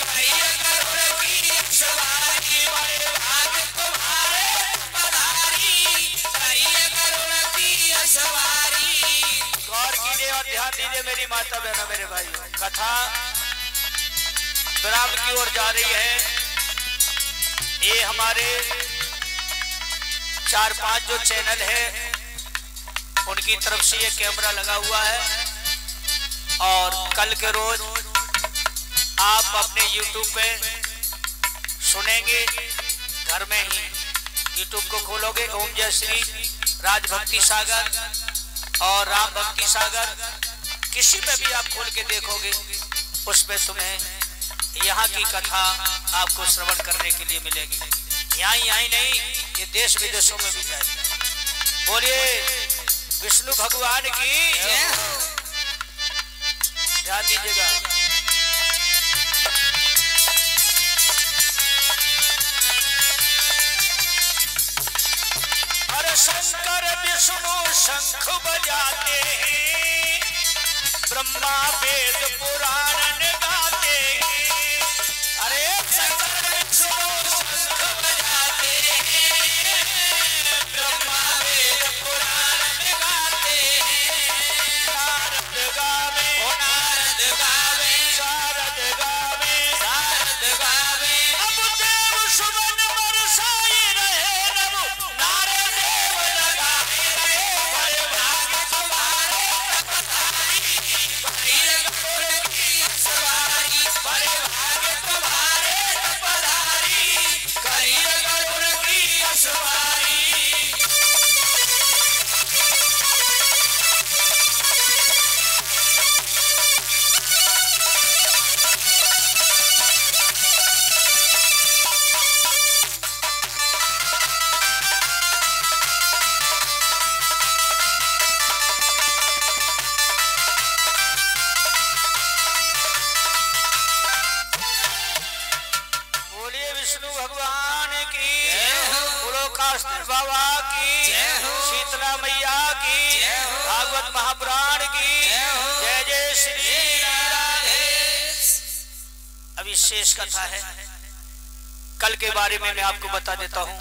करिए गरुड़ की असवारी। बड़े भाग्य तुम्हारे तपधारी करिए गरुड़ की असवारी। गौर कीजिए और ध्यान दीजिए मेरी माता बहनों मेरे भाई। कथा विराम की ओर जा रही है। ये हमारे 4-5 जो चैनल है उनकी तरफ से ये कैमरा लगा हुआ है और कल के रोज आप अपने YouTube पे सुनेंगे। घर में ही YouTube को खोलोगे ओम जय श्री राज भक्ति सागर और राम भक्ति सागर किसी पे भी आप खोल के देखोगे उसमें तुम्हें यहाँ की कथा आपको श्रवण करने के लिए मिलेगी। यहाँ नहीं ये देश विदेशों में भी जाएगी। बोलिए विष्णु भगवान की ध्यान दीजिएगा। अरे शंकर विष्णु शंख बजाते हैं ब्रह्मा वेद पुराण गाते हैं। अरे शंकर विष्णु शंख बजाते हैं ब्रह्मा वेद पुराण गाते हैं। नारद गावे नारद गावे शारद गावे शारद गावे। अब देव सुमन बरसाए रहे रब नारे देव लगाए रहे। बड़े भाग्य तुम्हारे तपधारी करिए गरुड़ की असवारी। बड़े भाग्य तुम्हारे तपधारी करिए गरुड़ की असवारी। बोलिए विष्णु भगवान की बोलो कास्टर बाबा की शीतला मैया की भागवत महापुराण की जय जय श्री राधे। अभी शेष कथा है कल के बारे में मैं आपको बता देता हूँ।